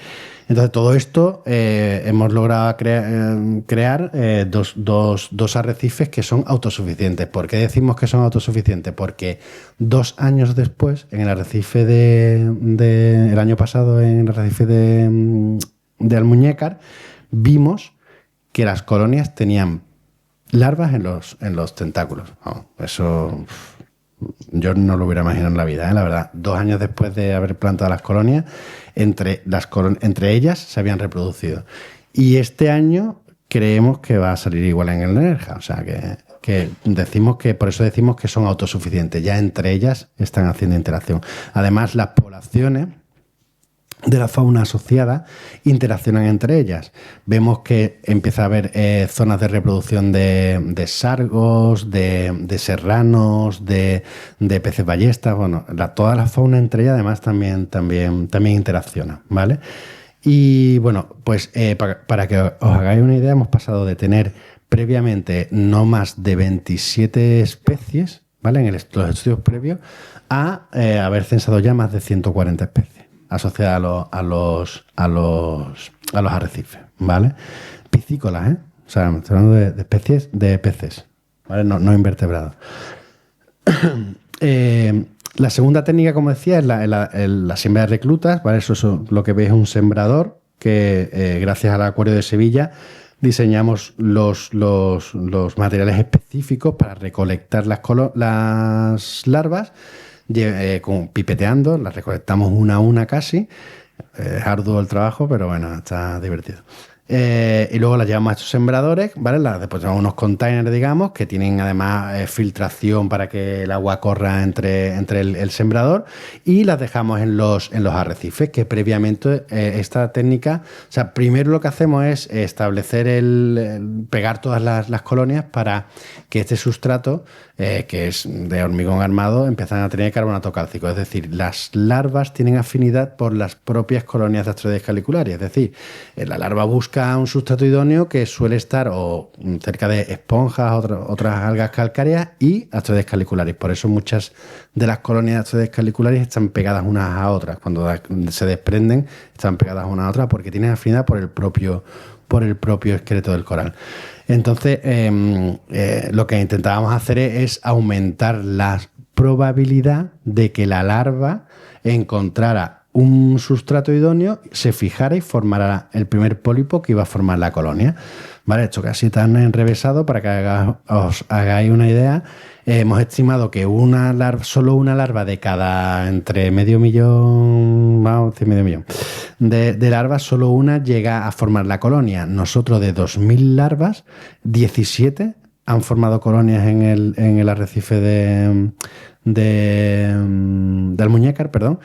Entonces todo esto hemos logrado crear dos arrecifes que son autosuficientes. ¿Por qué decimos que son autosuficientes? Porque 2 años después, en el arrecife el año pasado, en el arrecife de Almuñécar, vimos que las colonias tenían larvas en los tentáculos. Eso yo no lo hubiera imaginado en la vida, la verdad. 2 años después de haber plantado las colonias, entre ellas se habían reproducido. Y este año creemos que va a salir igual en el Nerja. O sea que por eso decimos que son autosuficientes. Ya entre ellas están haciendo interacción. Además, las poblaciones de la fauna asociada interaccionan entre ellas. Vemos que empieza a haber zonas de reproducción de sargos, de serranos, de peces ballestas. Bueno, toda la fauna entre ellas además también interacciona, ¿vale? Y bueno, pues para que os hagáis una idea, hemos pasado de tener previamente no más de 27 especies, ¿vale? En los estudios previos, a haber censado ya más de 140 especies asociadas a los arrecifes, ¿vale? Piscícolas, ¿eh? O sea, estoy hablando de especies de peces, ¿vale? No invertebrados. La segunda técnica, como decía, es la siembra de reclutas, ¿vale? Eso lo que veis es un sembrador que, gracias al Acuario de Sevilla, diseñamos los materiales específicos para recolectar las larvas, pipeteando, las recolectamos una a una casi. Es arduo el trabajo, pero bueno, está divertido. Y luego las llevamos a estos sembradores, ¿vale? Después tenemos unos containers, digamos, que tienen además filtración para que el agua corra entre el sembrador, y las dejamos en los arrecifes, que previamente esta técnica, o sea, primero lo que hacemos es establecer pegar todas las colonias para que este sustrato que es de hormigón armado, empiezan a tener carbonato cálcico. Es decir, las larvas tienen afinidad por las propias colonias de asteroides caliculares. Es decir, la larva busca un sustrato idóneo que suele estar o cerca de esponjas, otras algas calcáreas y asteroides caliculares. Por eso muchas de las colonias de asteroides caliculares están pegadas unas a otras. Cuando se desprenden, están pegadas unas a otras porque tienen afinidad por el propio esqueleto del coral. Entonces, lo que intentábamos hacer es aumentar la probabilidad de que la larva encontrara un sustrato idóneo, se fijara y formara el primer pólipo que iba a formar la colonia. ¿Vale? Esto casi tan enrevesado para que os hagáis una idea. Hemos estimado que solo una larva de cada entre medio millón, vamos a decir medio millón, de larvas, solo una llega a formar la colonia. Nosotros de 2.000 larvas, 17 han formado colonias en el arrecife de Almuñécar, perdón,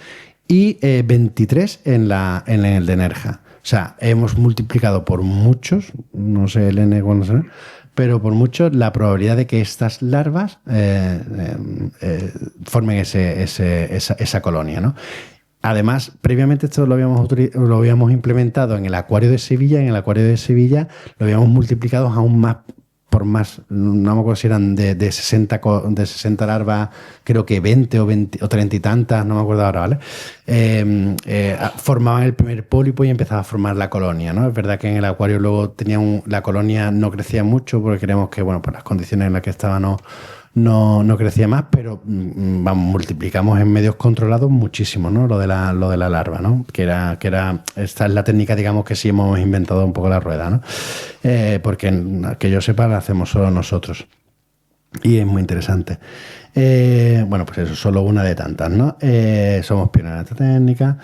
y 23 en el de Nerja. O sea, hemos multiplicado por muchos, no sé el N cuándo será, pero por muchos la probabilidad de que estas larvas formen esa colonia, ¿no? Además, previamente esto lo habíamos implementado en el acuario de Sevilla. En el acuario de Sevilla lo habíamos multiplicado aún más, por más, no me acuerdo si eran de 60 larvas, creo que 20 o 30 y tantas, no me acuerdo ahora, ¿vale? Formaban el primer pólipo y empezaba a formar la colonia, ¿no? Es verdad que en el acuario luego la colonia no crecía mucho porque creemos que, bueno, por las condiciones en las que estaba no crecía más, pero multiplicamos en medios controlados muchísimo, ¿no? Lo de la larva, ¿no? Que era esta es la técnica, digamos, que sí hemos inventado un poco la rueda, ¿no? Porque que yo sepa la hacemos solo nosotros y es muy interesante. Bueno, pues eso, solo una de tantas, ¿no? Somos pioneros en esta técnica.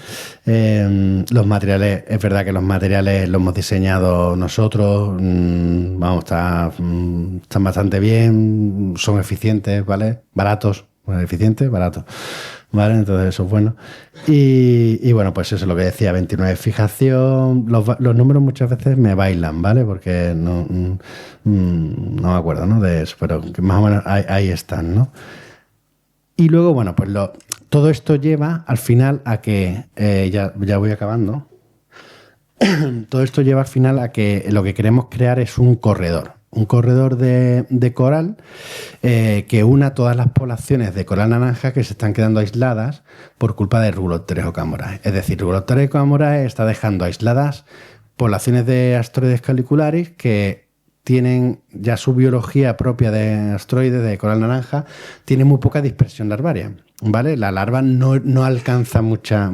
Los materiales, es verdad que los materiales los hemos diseñado nosotros, están bastante bien, son eficientes, ¿vale? Baratos, bueno, eficientes, baratos, ¿vale? Entonces eso es bueno. Y bueno, pues eso es lo que decía, 29 fijación. Los números muchas veces me bailan, ¿vale? Porque no me acuerdo, ¿no? De eso, pero que más o menos ahí están, ¿no? Y luego, bueno, pues todo esto lleva al final a que, ya voy acabando, todo esto lleva al final a que lo que queremos crear es un corredor de coral que una todas las poblaciones de coral naranja que se están quedando aisladas por culpa de Rugulopteris ocamorae. Es decir, Rugulopteris ocamorae está dejando aisladas poblaciones de asteroides caliculares que tienen ya su biología propia de asteroides, de coral naranja, tiene muy poca dispersión larvaria, ¿vale? La larva no alcanza o sea,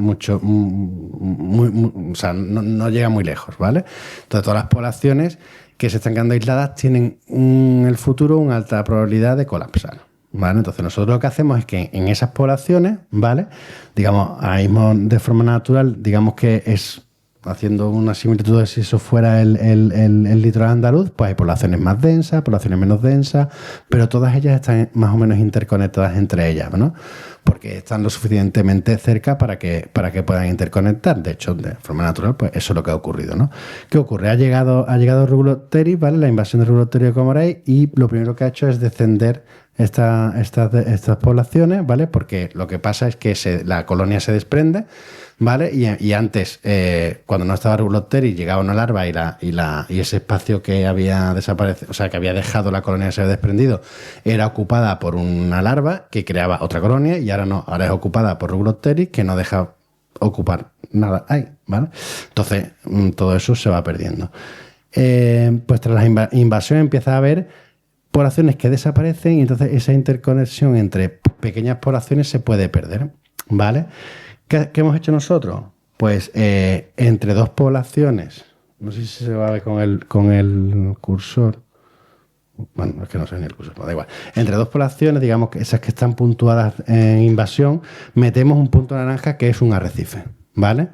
no llega muy lejos, ¿vale? Entonces, todas las poblaciones que se están quedando aisladas tienen en el futuro una alta probabilidad de colapsar, ¿vale? Entonces, nosotros lo que hacemos es que en esas poblaciones, ¿vale? Digamos, ahora mismo de forma natural, digamos que es haciendo una similitud de si eso fuera el litoral andaluz, pues hay poblaciones más densas, poblaciones menos densas, pero todas ellas están más o menos interconectadas entre ellas, ¿no? Porque están lo suficientemente cerca para que puedan interconectar. De hecho, de forma natural, pues eso es lo que ha ocurrido, ¿no? ¿Qué ocurre? Ha llegado Rugulopteris, ¿vale? La invasión de Rugulopteris ocamorae, y lo primero que ha hecho es descender estas poblaciones, ¿vale? Porque lo que pasa es que la colonia se desprende, ¿vale? Y antes, cuando no estaba Rugulopteris, llegaba una larva y ese espacio que había desaparecido, o sea, que había dejado la colonia de ser desprendido, era ocupada por una larva que creaba otra colonia, y ahora no, ahora es ocupada por Rugulopteris, que no deja ocupar nada ahí, ¿vale? Entonces, todo eso se va perdiendo. Pues tras la invasión empieza a haber poblaciones que desaparecen, y entonces esa interconexión entre pequeñas poblaciones se puede perder, ¿vale? ¿Qué hemos hecho nosotros? Pues entre dos poblaciones, no sé si se va a ver con el cursor, bueno, es que no sé ni el cursor, da igual. Entre dos poblaciones, digamos que esas que están puntuadas en invasión, metemos un punto naranja que es un arrecife, ¿vale?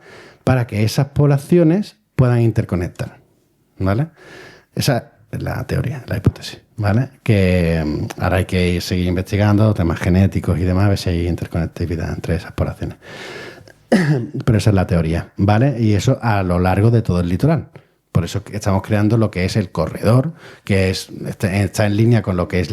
Para que esas poblaciones puedan interconectar, ¿vale? Esa es la teoría, la hipótesis, ¿vale? Que ahora hay que seguir investigando temas genéticos y demás, a ver si hay interconectividad entre esas poblaciones. Pero esa es la teoría, ¿vale? Y eso a lo largo de todo el litoral, Por eso estamos creando lo que es el corredor, que está en línea con lo que es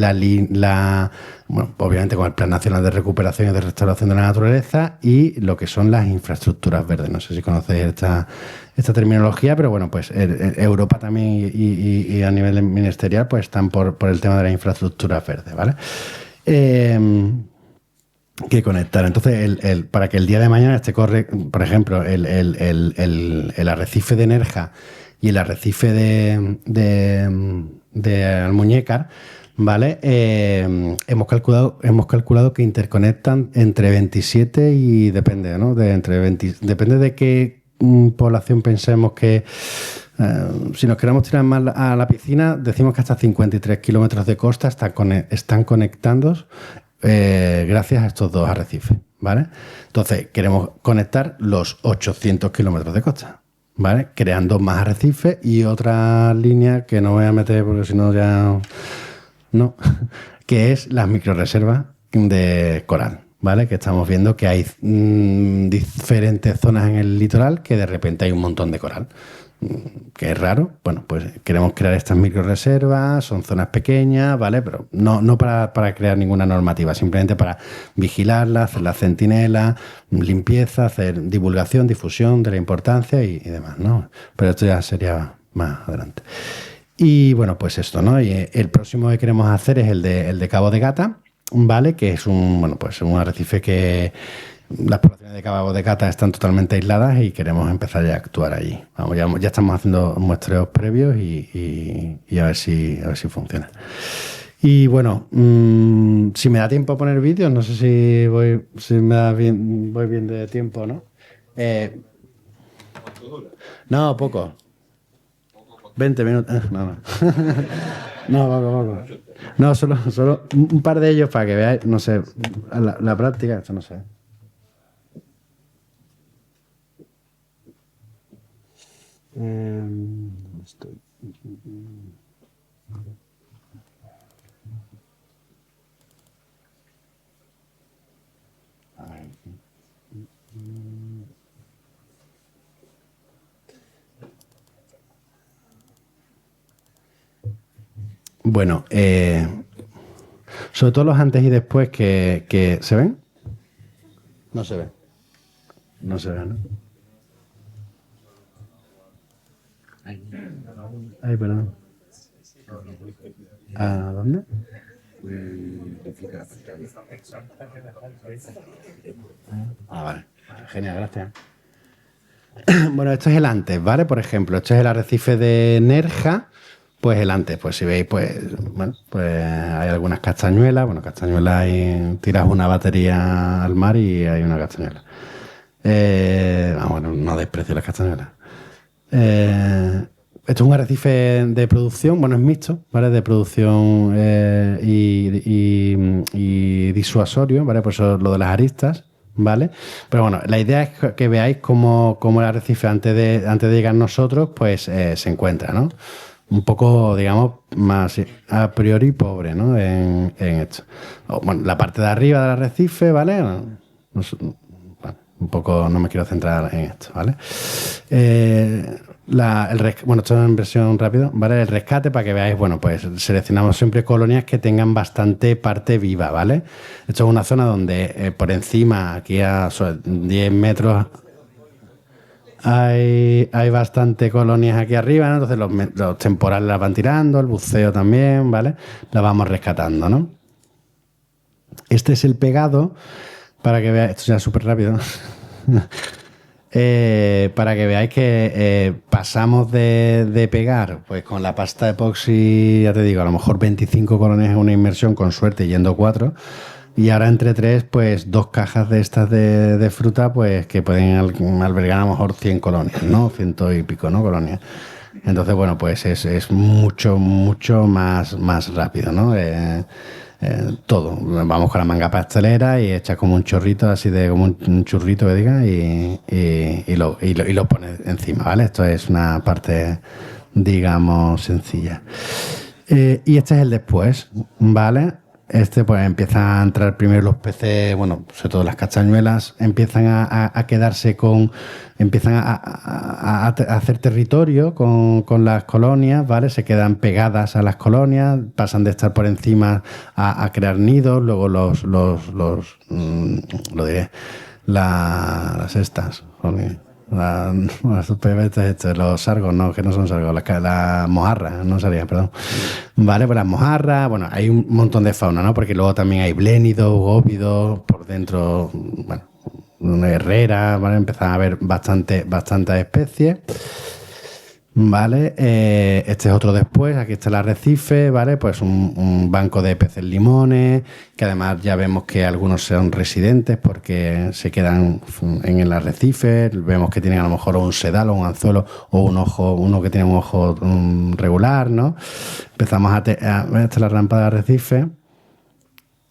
bueno, obviamente con el Plan Nacional de Recuperación y de Restauración de la Naturaleza y lo que son las infraestructuras verdes. No sé si conocéis esta terminología, pero bueno, pues Europa también y a nivel ministerial pues están por el tema de las infraestructuras verdes, ¿vale? Que conectar. Entonces, para que el día de mañana corre, por ejemplo, el arrecife de Nerja y el arrecife de Almuñécar, ¿vale? Hemos calculado que interconectan entre 27 y depende, ¿no? Depende de qué población pensemos que... si nos queremos tirar más a la piscina, decimos que hasta 53 kilómetros de costa están conectados gracias a estos dos arrecifes, ¿vale? Entonces, queremos conectar los 800 kilómetros de costa, ¿vale? Creando más arrecifes y otra línea que no voy a meter porque si no ya... No, que es las microreservas de coral, ¿vale? Que estamos viendo que hay diferentes zonas en el litoral que de repente hay un montón de coral. Que es raro, bueno, pues queremos crear estas microreservas, son zonas pequeñas, ¿vale? Pero no para crear ninguna normativa, simplemente para vigilarlas, hacer la centinela, limpieza, hacer divulgación, difusión de la importancia y demás, ¿no? Pero esto ya sería más adelante. Y bueno, pues esto, ¿no? Y el próximo que queremos hacer es el de Cabo de Gata, ¿vale? Que es un arrecife que las poblaciones de Cabo de Gata están totalmente aisladas y queremos empezar ya a actuar allí. Vamos, ya estamos haciendo muestreos previos y a ver si funciona. Y bueno, si me da tiempo a poner vídeos, no sé si voy bien de tiempo, ¿no? No, poco. 20 minutos. No. No, poco. No, solo un par de ellos para que veáis, no sé, la práctica, esto no sé. Estoy. Bueno, sobre todo los antes y después que ¿se ven? No se ven. No se ven, ¿no? Ay, perdón. ¿A dónde? Vale. Genial, gracias. Bueno, esto es el antes, ¿vale? Por ejemplo, esto es el arrecife de Nerja. Pues el antes, pues si veis, pues hay algunas castañuelas. Bueno, castañuelas tiras una batería al mar y hay una castañuela. Bueno, no desprecio las castañuelas. Esto es un arrecife de producción, bueno, es mixto, ¿vale? De producción y disuasorio, ¿vale? Por eso lo de las aristas, ¿vale? Pero bueno, la idea es que veáis cómo el arrecife antes de llegar nosotros, pues se encuentra, ¿no? Un poco, digamos, más a priori pobre, ¿no? En esto. Bueno, la parte de arriba del arrecife, ¿vale? Un poco, no me quiero centrar en esto, ¿vale? Bueno, esto es en versión rápida, ¿vale? El rescate, para que veáis, bueno, pues seleccionamos siempre colonias que tengan bastante parte viva, ¿vale? Esto es una zona donde por encima, aquí a 10 metros, hay bastante colonias aquí arriba, ¿no? Entonces los temporales las van tirando, el buceo también, ¿vale? Las vamos rescatando, ¿no? Este es el pegado, para que veáis, esto ya es súper rápido, para que veáis que pasamos de pegar pues con la pasta epoxi, ya te digo, a lo mejor 25 colonias en una inmersión, con suerte yendo 4, y ahora entre 3, pues 2 cajas de estas de fruta, pues que pueden albergar a lo mejor 100 colonias, ¿no? 100 y pico, ¿no? Colonias. Entonces, bueno, pues es mucho más rápido, ¿no? Todo. Vamos con la manga pastelera y echas como un chorrito, así de como un churrito que diga, y lo pones encima, ¿vale? Esto es una parte, digamos, sencilla. Y este es el después, ¿vale? pues empiezan a entrar primero los peces, bueno, sobre todo las castañuelas, empiezan a quedarse empiezan a hacer territorio con las colonias, ¿vale? Se quedan pegadas a las colonias, pasan de estar por encima a crear nidos, luego lo diré, las estas, joder. Los sargos, no, que no son sargos, las mojarras, no sabía, perdón. Vale, pues las mojarras, bueno, hay un montón de fauna, ¿no? Porque luego también hay blénidos, góvidos, por dentro, bueno, una herrera, ¿vale? Empiezan a haber bastantes especies. Vale, este es otro después, aquí está el arrecife, ¿vale? Pues un banco de peces limones, que además ya vemos que algunos son residentes porque se quedan en el arrecife, vemos que tienen a lo mejor un sedal o un anzuelo o uno que tiene un ojo regular, ¿no? Empezamos a ver, esta es la rampa de arrecife.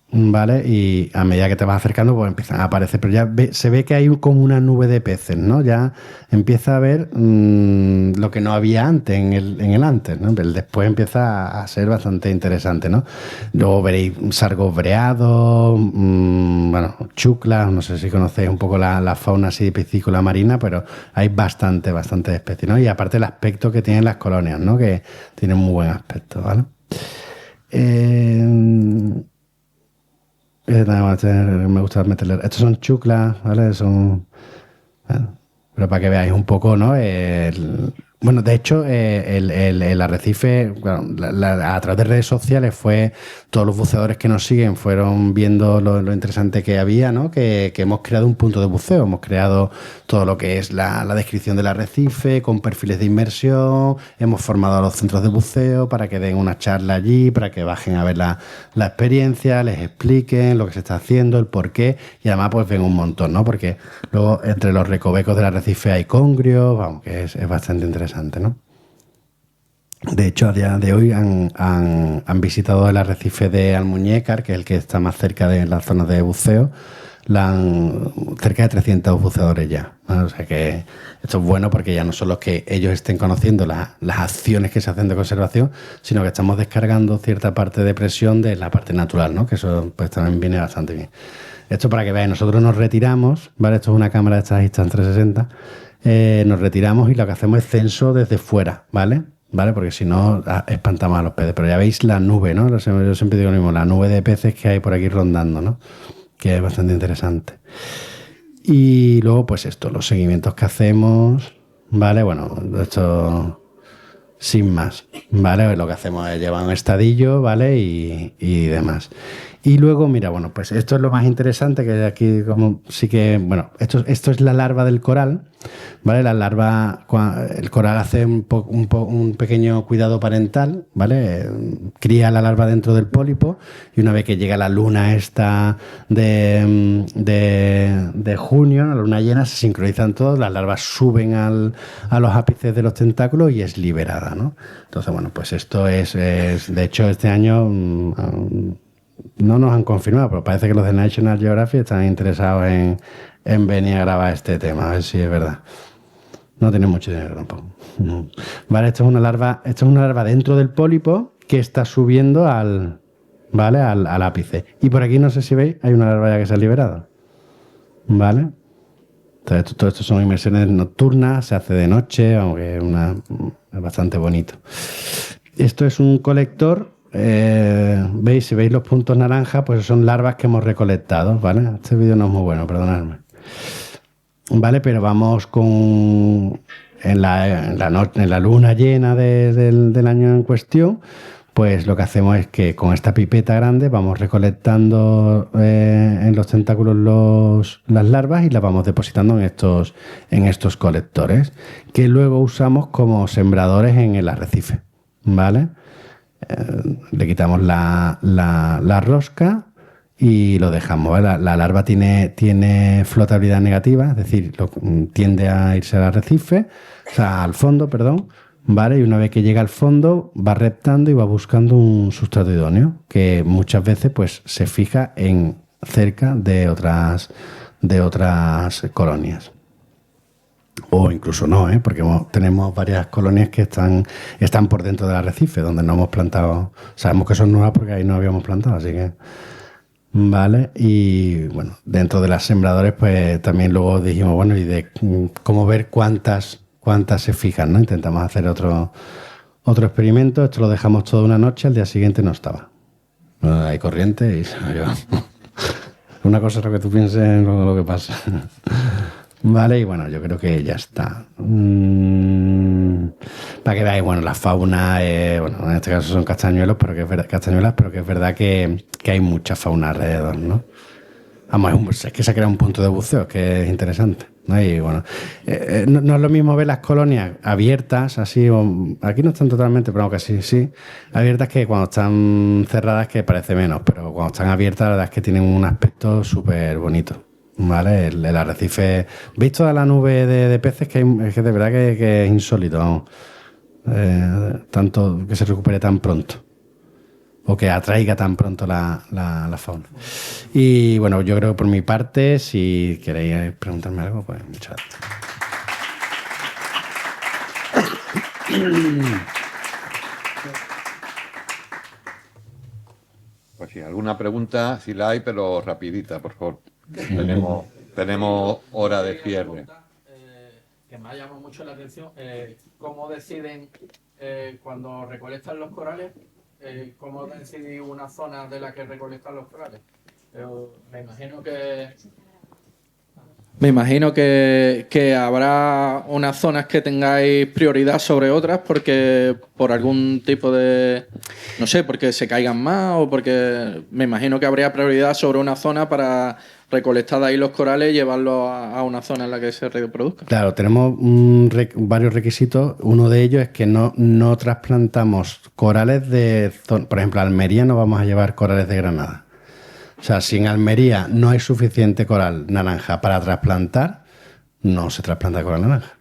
Vale, y a medida que te vas acercando, pues empiezan a aparecer, pero ya se ve que hay como una nube de peces, ¿no? Ya empieza a ver lo que no había antes en el antes, ¿no? El después empieza a ser bastante interesante, ¿no? Luego veréis sargos breados, bueno, chuclas, no sé si conocéis un poco la fauna así piscícola marina, pero hay bastantes especies, ¿no? Y aparte el aspecto que tienen las colonias, ¿no? Que tienen muy buen aspecto, ¿vale? Me gusta meterle. Estos son chuclas, ¿vale? Bueno, pero para que veáis un poco, ¿no? Bueno, de hecho, el arrecife, bueno, a través de redes sociales todos los buceadores que nos siguen fueron viendo lo interesante que había, ¿no? Que hemos creado un punto de buceo, hemos creado todo lo que es la descripción del arrecife, con perfiles de inmersión, hemos formado a los centros de buceo para que den una charla allí, para que bajen a ver la experiencia, les expliquen lo que se está haciendo, el porqué, y además pues ven un montón, ¿no? Porque luego entre los recovecos del arrecife hay congrios, vamos, que es bastante interesante, ¿no? De hecho, a día de hoy han visitado el arrecife de Almuñécar, que es el que está más cerca de las zonas de buceo, cerca de 300 buceadores ya, ¿no? O sea que esto es bueno porque ya no solo es que ellos estén conociendo las acciones que se hacen de conservación, sino que estamos descargando cierta parte de presión de la parte natural, ¿no? Que eso pues también viene bastante bien. Esto para que veáis, nosotros nos retiramos, ¿vale? Esto es una cámara de estas Instant 360. Nos retiramos y lo que hacemos es censo desde fuera, ¿vale? Porque si no, espantamos a los peces. Pero ya veis la nube, ¿no? Yo siempre digo lo mismo, la nube de peces que hay por aquí rondando, ¿no? Que es bastante interesante. Y luego, pues esto, los seguimientos que hacemos, ¿vale? Bueno, esto sin más, ¿vale? Lo que hacemos es llevar un estadillo, ¿vale? Y demás. Y luego, mira, bueno, pues esto es lo más interesante, que aquí como sí que, bueno, esto es la larva del coral, ¿vale? La larva, el coral hace un pequeño cuidado parental, ¿vale? Cría la larva dentro del pólipo y una vez que llega la luna esta de junio, la luna llena, se sincronizan todos, las larvas suben a los ápices de los tentáculos y es liberada, ¿no? Entonces, bueno, pues esto es de hecho, este año no nos han confirmado, pero parece que los de National Geographic están interesados en venir a grabar este tema, a ver si es verdad. No tiene mucho dinero tampoco. Vale, esto es una larva dentro del pólipo que está subiendo al ápice. Y por aquí, no sé si veis, hay una larva ya que se ha liberado. ¿Vale? Entonces, todo esto son inmersiones nocturnas, se hace de noche, aunque es bastante bonito. Esto es un colector. Si veis los puntos naranjas, pues son larvas que hemos recolectado, ¿vale? Este vídeo no es muy bueno, perdonadme. Vale, pero vamos en la luna llena del año en cuestión, pues lo que hacemos es que con esta pipeta grande vamos recolectando en los tentáculos las larvas y las vamos depositando en estos colectores, que luego usamos como sembradores en el arrecife, ¿vale? Le quitamos la rosca y lo dejamos, ¿vale? La larva tiene flotabilidad negativa, es decir, tiende a irse al arrecife, o sea, al fondo, perdón, ¿vale? Y una vez que llega al fondo va reptando y va buscando un sustrato idóneo que muchas veces pues se fija cerca de otras colonias. O incluso no, porque tenemos varias colonias que están por dentro del arrecife, donde no hemos plantado. Sabemos que son nuevas porque ahí no habíamos plantado, así que. Vale, y bueno, dentro de las sembradores, pues también luego dijimos, bueno, y de cómo ver cuántas se fijan, ¿no? Intentamos hacer otro experimento, esto lo dejamos toda una noche, al día siguiente no estaba. Hay corriente y se lo llevamos. Una cosa es lo que tú pienses, luego lo que pasa. Vale, y bueno, yo creo que ya está. Para que veáis, bueno, la fauna, bueno, en este caso son castañuelos, pero que es verdad, castañuelas, pero que es verdad que hay mucha fauna alrededor, ¿no? Vamos, es que se ha creado un punto de buceo que es interesante, ¿no? Y bueno, no es lo mismo ver las colonias abiertas, así, aquí no están totalmente, pero aunque sí, abiertas, que cuando están cerradas, que parece menos, pero cuando están abiertas, la verdad es que tienen un aspecto súper bonito. ¿Vale? El arrecife, visto a la nube de peces, que es que de verdad que es insólito, vamos. Tanto que se recupere tan pronto o que atraiga tan pronto la fauna. Y bueno, yo creo que por mi parte, si queréis preguntarme algo, pues muchas gracias. Pues sí, alguna pregunta, si la hay, pero rapidita, por favor. Tenemos hora de cierre. Que me ha llamado mucho la atención, cómo deciden cuando recolectan los corales, cómo deciden una zona de la que recolectan los corales. Me imagino que habrá unas zonas que tengáis prioridad sobre otras porque por algún tipo de, no sé, porque se caigan más o porque me imagino que habría prioridad sobre una zona para recolectar de ahí los corales y llevarlos a una zona en la que se reproduzca. Claro, tenemos varios requisitos. Uno de ellos es que no trasplantamos corales de, por ejemplo, Almería no vamos a llevar corales de Granada. O sea, si en Almería no hay suficiente coral naranja para trasplantar, no se trasplanta coral naranja,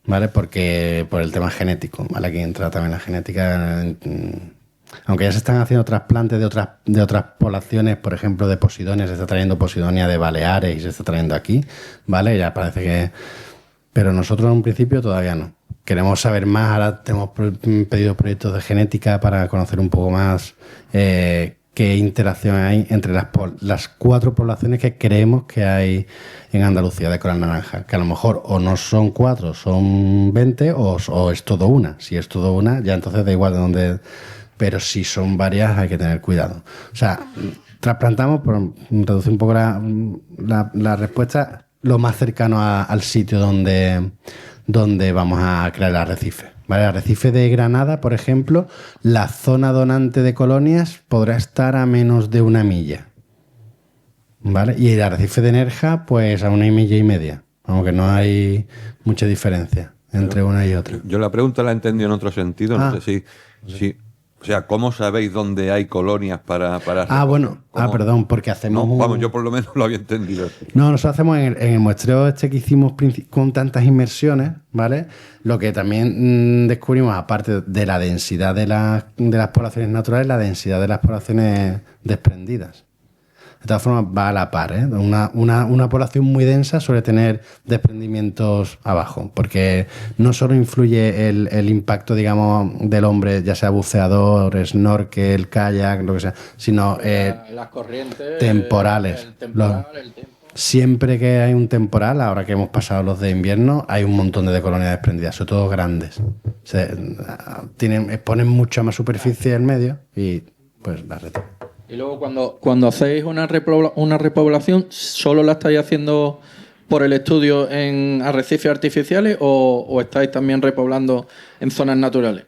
¿vale? Porque por el tema genético, ¿vale? Aquí entra también la genética. Aunque ya se están haciendo trasplantes de otras poblaciones, por ejemplo, de Posidonia, se está trayendo Posidonia de Baleares y se está trayendo aquí, ¿vale? Ya parece que. Pero nosotros en un principio todavía no. Queremos saber más, ahora hemos pedido proyectos de genética para conocer un poco más qué interacción hay entre las 4 poblaciones que creemos que hay en Andalucía de coral naranja. Que a lo mejor o no son 4, son 20 o es todo una. Si es todo una, ya entonces da igual de dónde. Pero si son varias, hay que tener cuidado. O sea, trasplantamos, por reducir un poco la respuesta, lo más cercano al sitio donde vamos a crear el arrecife. ¿Vale? El arrecife de Granada, por ejemplo, la zona donante de colonias podrá estar a menos de 1 milla. ¿Vale? Y el arrecife de Nerja, pues a 1,5 millas. Aunque no hay mucha diferencia entre una y otra. Yo la pregunta la he entendido en otro sentido. No sé si o sea, ¿cómo sabéis dónde hay colonias para bueno. Perdón, porque hacemos... No, vamos, yo por lo menos lo había entendido. No, nosotros hacemos en el muestreo que hicimos con tantas inmersiones, ¿vale? Lo que también descubrimos, aparte de la densidad de las poblaciones naturales, la densidad de las poblaciones desprendidas. De todas formas, va a la par, ¿eh? Una población muy densa suele tener desprendimientos abajo, porque no solo influye el impacto, digamos, del hombre, ya sea buceador, snorkel, kayak, lo que sea, sino las corrientes, temporales. El temporal, el tiempo. Siempre que hay un temporal, ahora que hemos pasado los de invierno, hay un montón de colonias desprendidas, sobre todo grandes. Ponen mucha más superficie en medio y pues las retoman. Y luego cuando hacéis una repoblación, ¿solo la estáis haciendo por el estudio en arrecifes artificiales o estáis también repoblando en zonas naturales?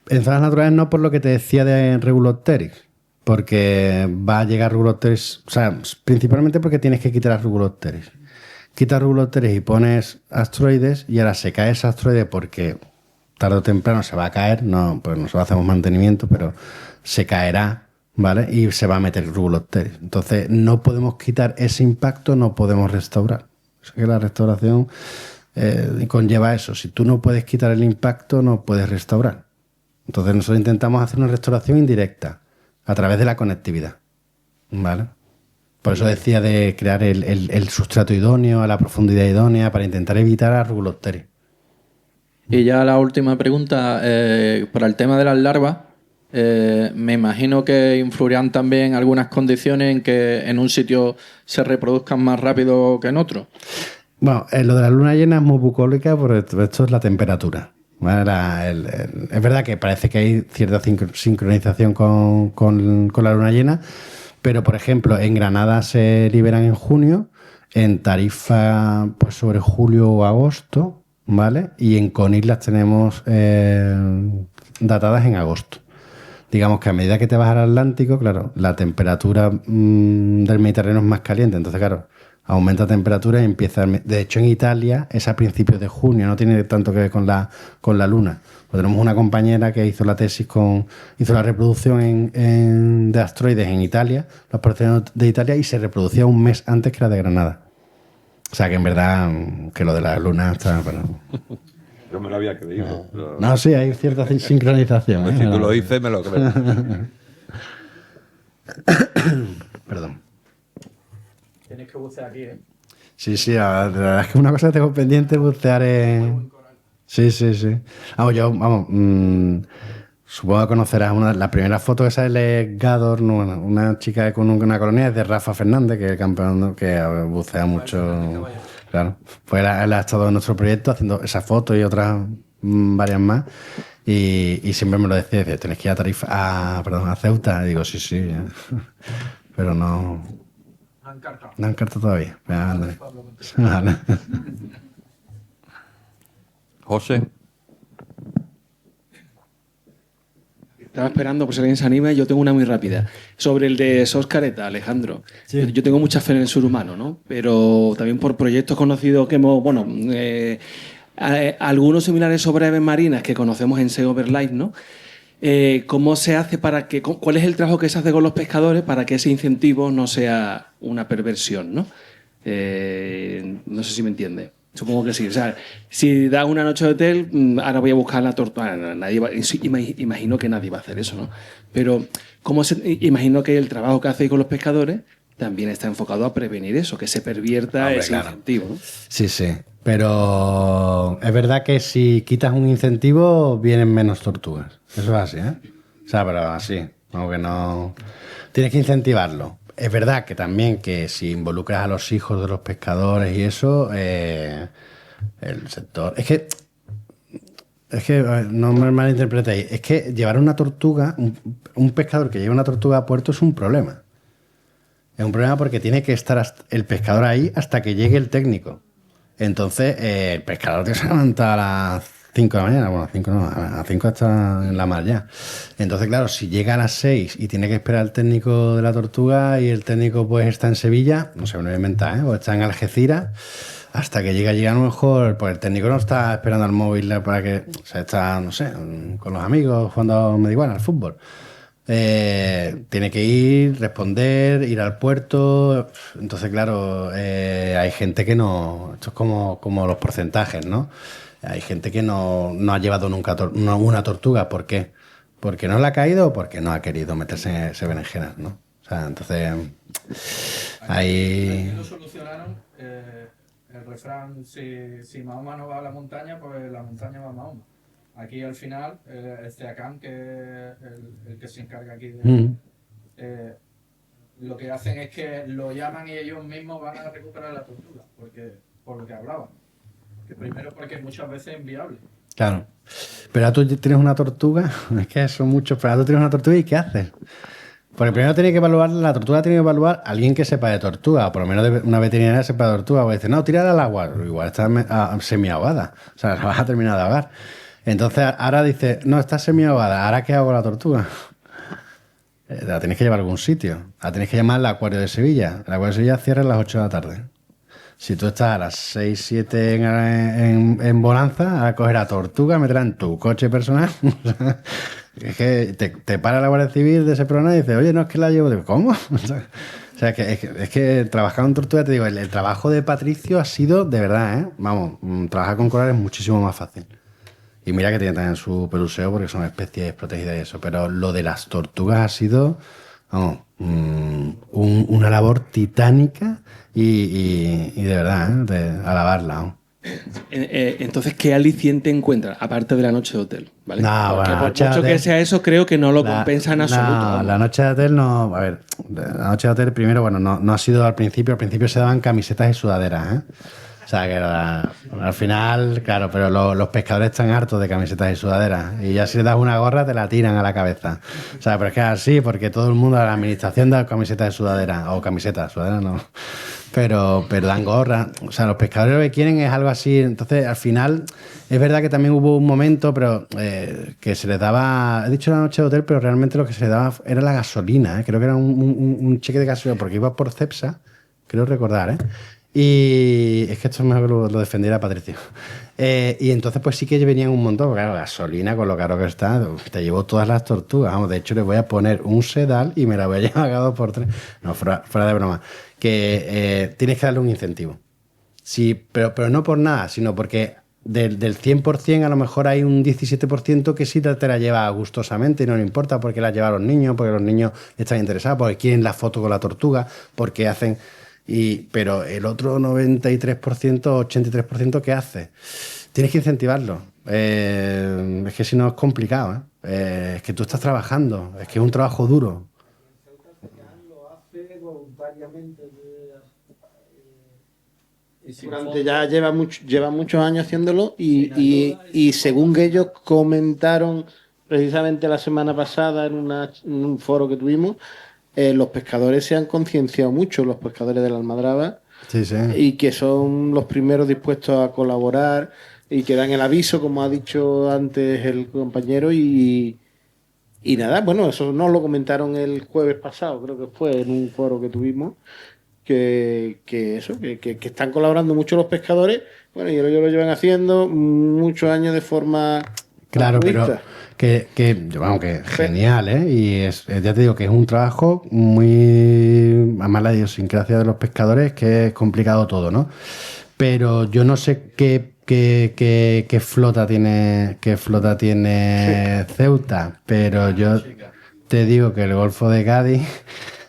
En zonas naturales no, por lo que te decía de Regulopteris, porque va a llegar Regulopteris, o sea, principalmente porque tienes que quitar a Regulopteris. Quitas Regulopteris y pones astroides y ahora se cae ese astroide porque tarde o temprano se va a caer, no, pues nosotros hacemos mantenimiento, pero se caerá, ¿vale? Y se va a meter Regulopteris. Entonces, no podemos quitar ese impacto, no podemos restaurar. O sea que la restauración conlleva eso. Si tú no puedes quitar el impacto, no puedes restaurar. Entonces, nosotros intentamos hacer una restauración indirecta a través de la conectividad, ¿vale? Por eso decía de crear el sustrato idóneo, a la profundidad idónea, para intentar evitar a Rugulopteris. Y ya la última pregunta, para el tema de las larvas, me imagino que influirán también algunas condiciones en que en un sitio se reproduzcan más rápido que en otro. Bueno, lo de la luna llena es muy bucólica, porque esto es la temperatura. ¿Vale? Es verdad que parece que hay cierta sincronización con la luna llena, pero por ejemplo en Granada se liberan en junio, en Tarifa pues sobre julio o agosto, ¿vale? Y en Conil las tenemos datadas en agosto. Digamos que a medida que te vas al Atlántico, claro, la temperatura del Mediterráneo es más caliente, entonces claro, aumenta la temperatura y empieza... De hecho, en Italia es a principios de junio, no tiene tanto que ver con la luna. Pues tenemos una compañera que hizo la tesis hizo la reproducción de asteroides en Italia, los porcelanos de Italia, y se reproducía un mes antes que la de Granada. O sea que en verdad que lo de la luna está... Bueno, Yo me lo había creído. Pero... No, sí, hay cierta sincronización. Pues si tú lo dices, me lo creo. Perdón. Tienes que bucear aquí, ¿eh? Sí, la verdad es que una cosa que tengo pendiente es bucear en... Sí. Vamos, supongo que conocerás la primera foto que sale es Gador, una chica con una colonia, es de Rafa Fernández, que es el campeón que bucea mucho. Claro, pues él ha estado en nuestro proyecto haciendo esa foto y otras varias más. Y siempre me lo decía, tenés que ir a a Ceuta. Y digo, sí. Pero no... No han cartado todavía. Vale. José. Estaba esperando por si alguien se anima y yo tengo una muy rápida. Sobre el de SOS Careta, Alejandro. Sí. Yo tengo mucha fe en el ser humano, ¿no? Pero también por proyectos conocidos que hemos... Bueno, algunos similares sobre aves marinas que conocemos en SEO Overlife, ¿no? ¿Cómo se hace para que... ¿Cuál es el trabajo que se hace con los pescadores para que ese incentivo no sea una perversión, ¿no? No sé si me entiende. Supongo que sí. O sea, si das una noche de hotel, ahora voy a buscar la tortuga. Imagino que nadie va a hacer eso, ¿no? Pero imagino que el trabajo que hacéis con los pescadores también está enfocado a prevenir eso, que se pervierta ese incentivo, ¿no? Sí. Pero es verdad que si quitas un incentivo, vienen menos tortugas. Eso es así, ¿eh? O sea, pero así. Aunque no... Tienes que incentivarlo. Es verdad que también que si involucras a los hijos de los pescadores y eso, el sector... Es que no me malinterpretéis. Es que llevar una tortuga, un pescador que lleva una tortuga a puerto es un problema. Es un problema porque tiene que estar el pescador ahí hasta que llegue el técnico. Entonces, el pescador tiene que levantar a las 5 de la mañana. Bueno, a 5 no, a las 5 está en la mar ya. Entonces, claro, si llega a las 6 y tiene que esperar al técnico de la tortuga y el técnico pues está en Sevilla, no sé, me lo voy a inventar, o está en Algeciras, hasta que llega allí a lo mejor, pues el técnico no está esperando al móvil para que, o sea, está, no sé, con los amigos jugando, me da igual, al fútbol. Tiene que ir, responder, ir al puerto. Entonces, claro, hay gente que no... Esto es como los porcentajes, ¿no? Hay gente que no ha llevado nunca una tortuga. ¿Por qué? Porque no le ha caído o porque no ha querido meterse en ese berenjenas, ¿no? O sea, entonces... Aquí lo solucionaron. El refrán, si Mahoma no va a la montaña, pues la montaña va a Mahoma. Aquí al final, el CEACAM, que es el que se encarga aquí de... lo que hacen es que lo llaman y ellos mismos van a recuperar la tortuga, por lo que hablaban. Que primero porque muchas veces es inviable. Claro. Pero ahora tú tienes una tortuga, es que son muchos, pero ahora tú tienes una tortuga y ¿qué haces? Porque primero tiene que evaluar, la tortuga tiene que evaluar a alguien que sepa de tortuga, o por lo menos una veterinaria sepa de tortuga, o dice, no, tírala al agua, igual está semi-ahogada, o sea, la vas a terminar de ahogar. Entonces ahora dice, no, está semi-ahogada, ¿ahora qué hago con la tortuga? La tienes que llevar a algún sitio, la tienes que llamar al acuario de Sevilla. El acuario de Sevilla cierra a las 8 de la tarde. Si tú estás a las 6, 7 en Bonanza, a coger a tortuga, meterla en tu coche personal. Es que te para la Guardia Civil de ese programa y dice, oye, no es que la llevo. Digo, ¿cómo? O sea, es que trabajar en tortuga, te digo, el trabajo de Patricio ha sido, de verdad, ¿eh? Vamos, trabajar con coral es muchísimo más fácil. Y mira que tiene también su peluseo porque son especies protegidas y eso. Pero lo de las tortugas ha sido, vamos, una labor titánica y de verdad, de alabarla, ¿no? Entonces, ¿qué aliciente encuentras aparte de la noche de hotel? ¿Vale? No, Porque bueno, por noche de mucho que hotel- sea eso, creo que no lo compensa en absoluto. No, vamos. la noche de hotel no. A ver, la noche de hotel primero, bueno, no ha sido al principio. Al principio se daban camisetas y sudaderas, ¿eh? O sea, que al final, claro, pero los pescadores están hartos de camisetas y sudaderas. Y ya si le das una gorra, te la tiran a la cabeza. O sea, pero es que es así, porque todo el mundo, la administración da camisetas y sudaderas. O camisetas, sudaderas no. Pero dan gorra. O sea, los pescadores lo que quieren es algo así. Entonces, al final, es verdad que también hubo un momento, pero que se les daba. He dicho la noche de hotel, pero realmente lo que se les daba era la gasolina. Creo que era un cheque de gasolina, porque iba por Cepsa, creo recordar, ¿eh? Y es que esto es mejor que lo defendiera Patricio. Y entonces, pues sí que venían un montón, porque claro, gasolina con lo caro que está, te llevo todas las tortugas. Vamos, de hecho, le voy a poner un sedal y me la voy a llevar a 2x3. No, fuera de broma. Que tienes que darle un incentivo. Sí, pero no por nada, sino porque del 100% a lo mejor hay un 17% que sí te la lleva gustosamente y no le importa porque la lleva a los niños, porque los niños están interesados, porque quieren la foto con la tortuga, porque hacen... pero el otro 93%, 83%, ¿qué hace? Tienes que incentivarlo. Es que si no es complicado, ¿eh? Es que tú estás trabajando, es que es un trabajo duro. Durante ya lleva muchos años haciéndolo y según ellos comentaron precisamente la semana pasada en un foro que tuvimos, los pescadores se han concienciado mucho, los pescadores de la Almadraba, Sí, sí. y que son los primeros dispuestos a colaborar y que dan el aviso, como ha dicho antes el compañero, y nada, bueno, eso nos lo comentaron el jueves pasado, creo que fue en un foro que tuvimos, que están colaborando mucho los pescadores, bueno, y ellos lo llevan haciendo muchos años de forma Claro, pero altruista. vamos, que genial, ¿eh? Y ya te digo que es un trabajo muy... Además, la idiosincrasia de los pescadores, que es complicado todo, ¿no? Pero yo no sé qué flota tiene Ceuta, pero yo te digo que el Golfo de Cádiz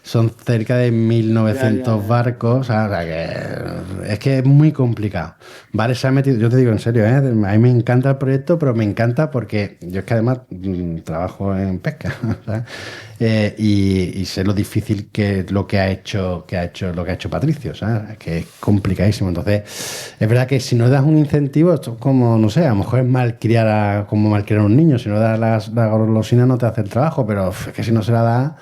son cerca de 1.900 barcos, o sea, que es que es muy complicado. Vale, se ha metido, yo te digo en serio, a mí me encanta el proyecto, pero me encanta porque yo es que además trabajo en pesca, ¿sabes? Y sé lo difícil que es lo que ha hecho Patricio, ¿sabes? Que es complicadísimo. Entonces, es verdad que si no das un incentivo, esto es como, no sé, a lo mejor es como malcriar a un niño. Si no das la golosina no te hace el trabajo, pero es que si no se la da,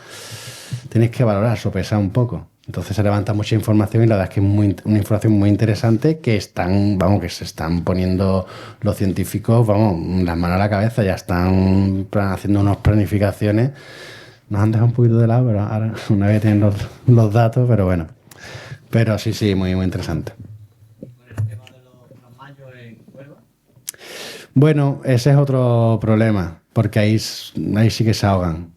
tienes que valorar, sopesar un poco. Entonces se levanta mucha información y la verdad es que es una información muy interesante que que se están poniendo los científicos, las manos a la cabeza, ya están haciendo unas planificaciones. Nos han dejado un poquito de lado, pero ahora una vez tienen los datos, pero bueno. Pero sí, muy, muy interesante. Bueno, ese es otro problema, porque ahí sí que se ahogan.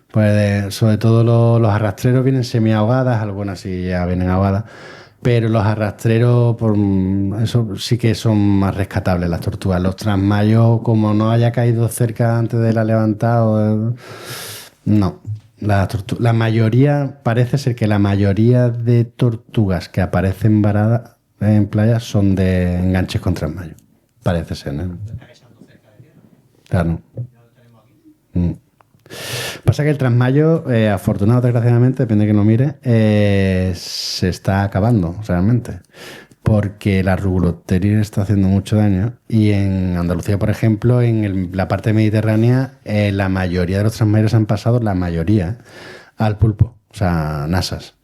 Pues sobre todo los arrastreros vienen semi-ahogadas, algunas sí ya vienen ahogadas, pero los arrastreros, eso sí que son más rescatables, las tortugas. Los trasmayos, como no haya caído cerca antes de la levantada, no. La mayoría, parece ser que la mayoría de tortugas que aparecen varadas en playa son de enganches con trasmayo. Parece ser, ¿no? Claro. Pasa que el trasmayo, afortunado o desgraciadamente, depende de quién lo mire, se está acabando realmente. Porque la Rugulopteris está haciendo mucho daño. Y en Andalucía, por ejemplo, en la parte mediterránea, la mayoría de los trasmayos han pasado, la mayoría, al pulpo, o sea, nasas.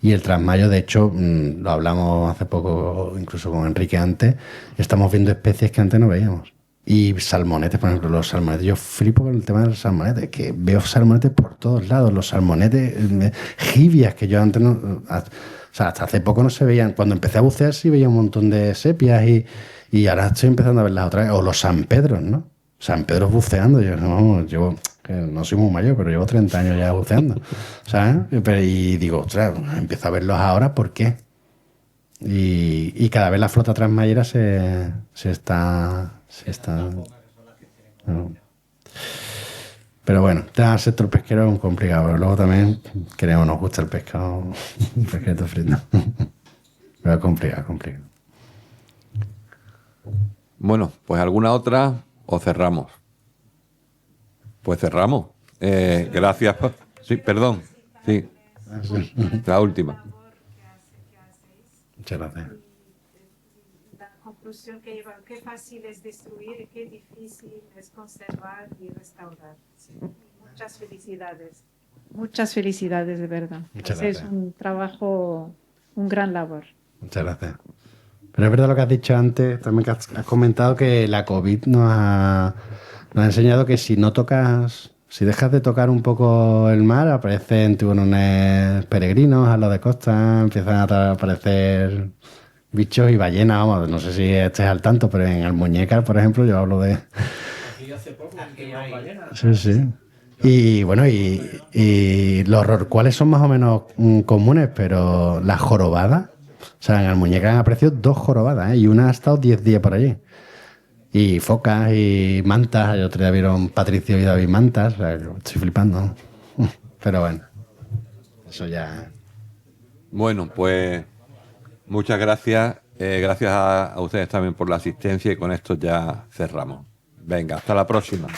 Y el trasmayo, de hecho, lo hablamos hace poco, incluso con Enrique antes, estamos viendo especies que antes no veíamos. Y salmonetes, por ejemplo, los salmonetes. Yo flipo con el tema de los salmonetes, que veo salmonetes por todos lados. Los salmonetes, jibias, que yo antes no... O sea, hasta hace poco no se veían. Cuando empecé a bucear sí veía un montón de sepias y ahora estoy empezando a verlas otra vez. O los San Pedros, ¿no? San Pedro buceando. Yo no soy muy mayor, pero llevo 30 años ya buceando. ¿Sabes? Y digo, ostras, empiezo a verlos ahora, ¿por qué? Y cada vez la flota transmayera se está... No. Pero bueno, el sector pesquero es complicado, pero luego también queremos, nos gusta el pescado, el pescado frito. Pero es complicado, complicado. Bueno, pues alguna otra o cerramos. Pues cerramos. Gracias. Sí, perdón. Sí. La última. Muchas gracias. La conclusión que lleva, qué fácil es destruir y qué difícil es conservar y restaurar. Sí. Muchas felicidades. Muchas felicidades, de verdad. Muchas Es gracias. un trabajo, un gran labor. Muchas gracias. Pero es verdad lo que has dicho antes, también que has comentado que la COVID nos ha enseñado que si no tocas, si dejas de tocar un poco el mar, aparecen tiburones peregrinos a lo de costa, empiezan a aparecer bichos y ballenas, vamos, no sé si estés al tanto, pero en Almuñécar, por ejemplo, yo hablo de... Sí, sí. Y bueno, y los rorcuales son más o menos comunes, pero las jorobadas, o sea, en Almuñécar han aparecido 2 jorobadas, y una ha estado 10 días por allí. Y focas y mantas, el otro día vieron Patricio y David mantas, o sea, estoy flipando. Pero bueno, eso ya... Bueno, pues muchas gracias. Gracias a ustedes también por la asistencia y con esto ya cerramos. Venga, hasta la próxima.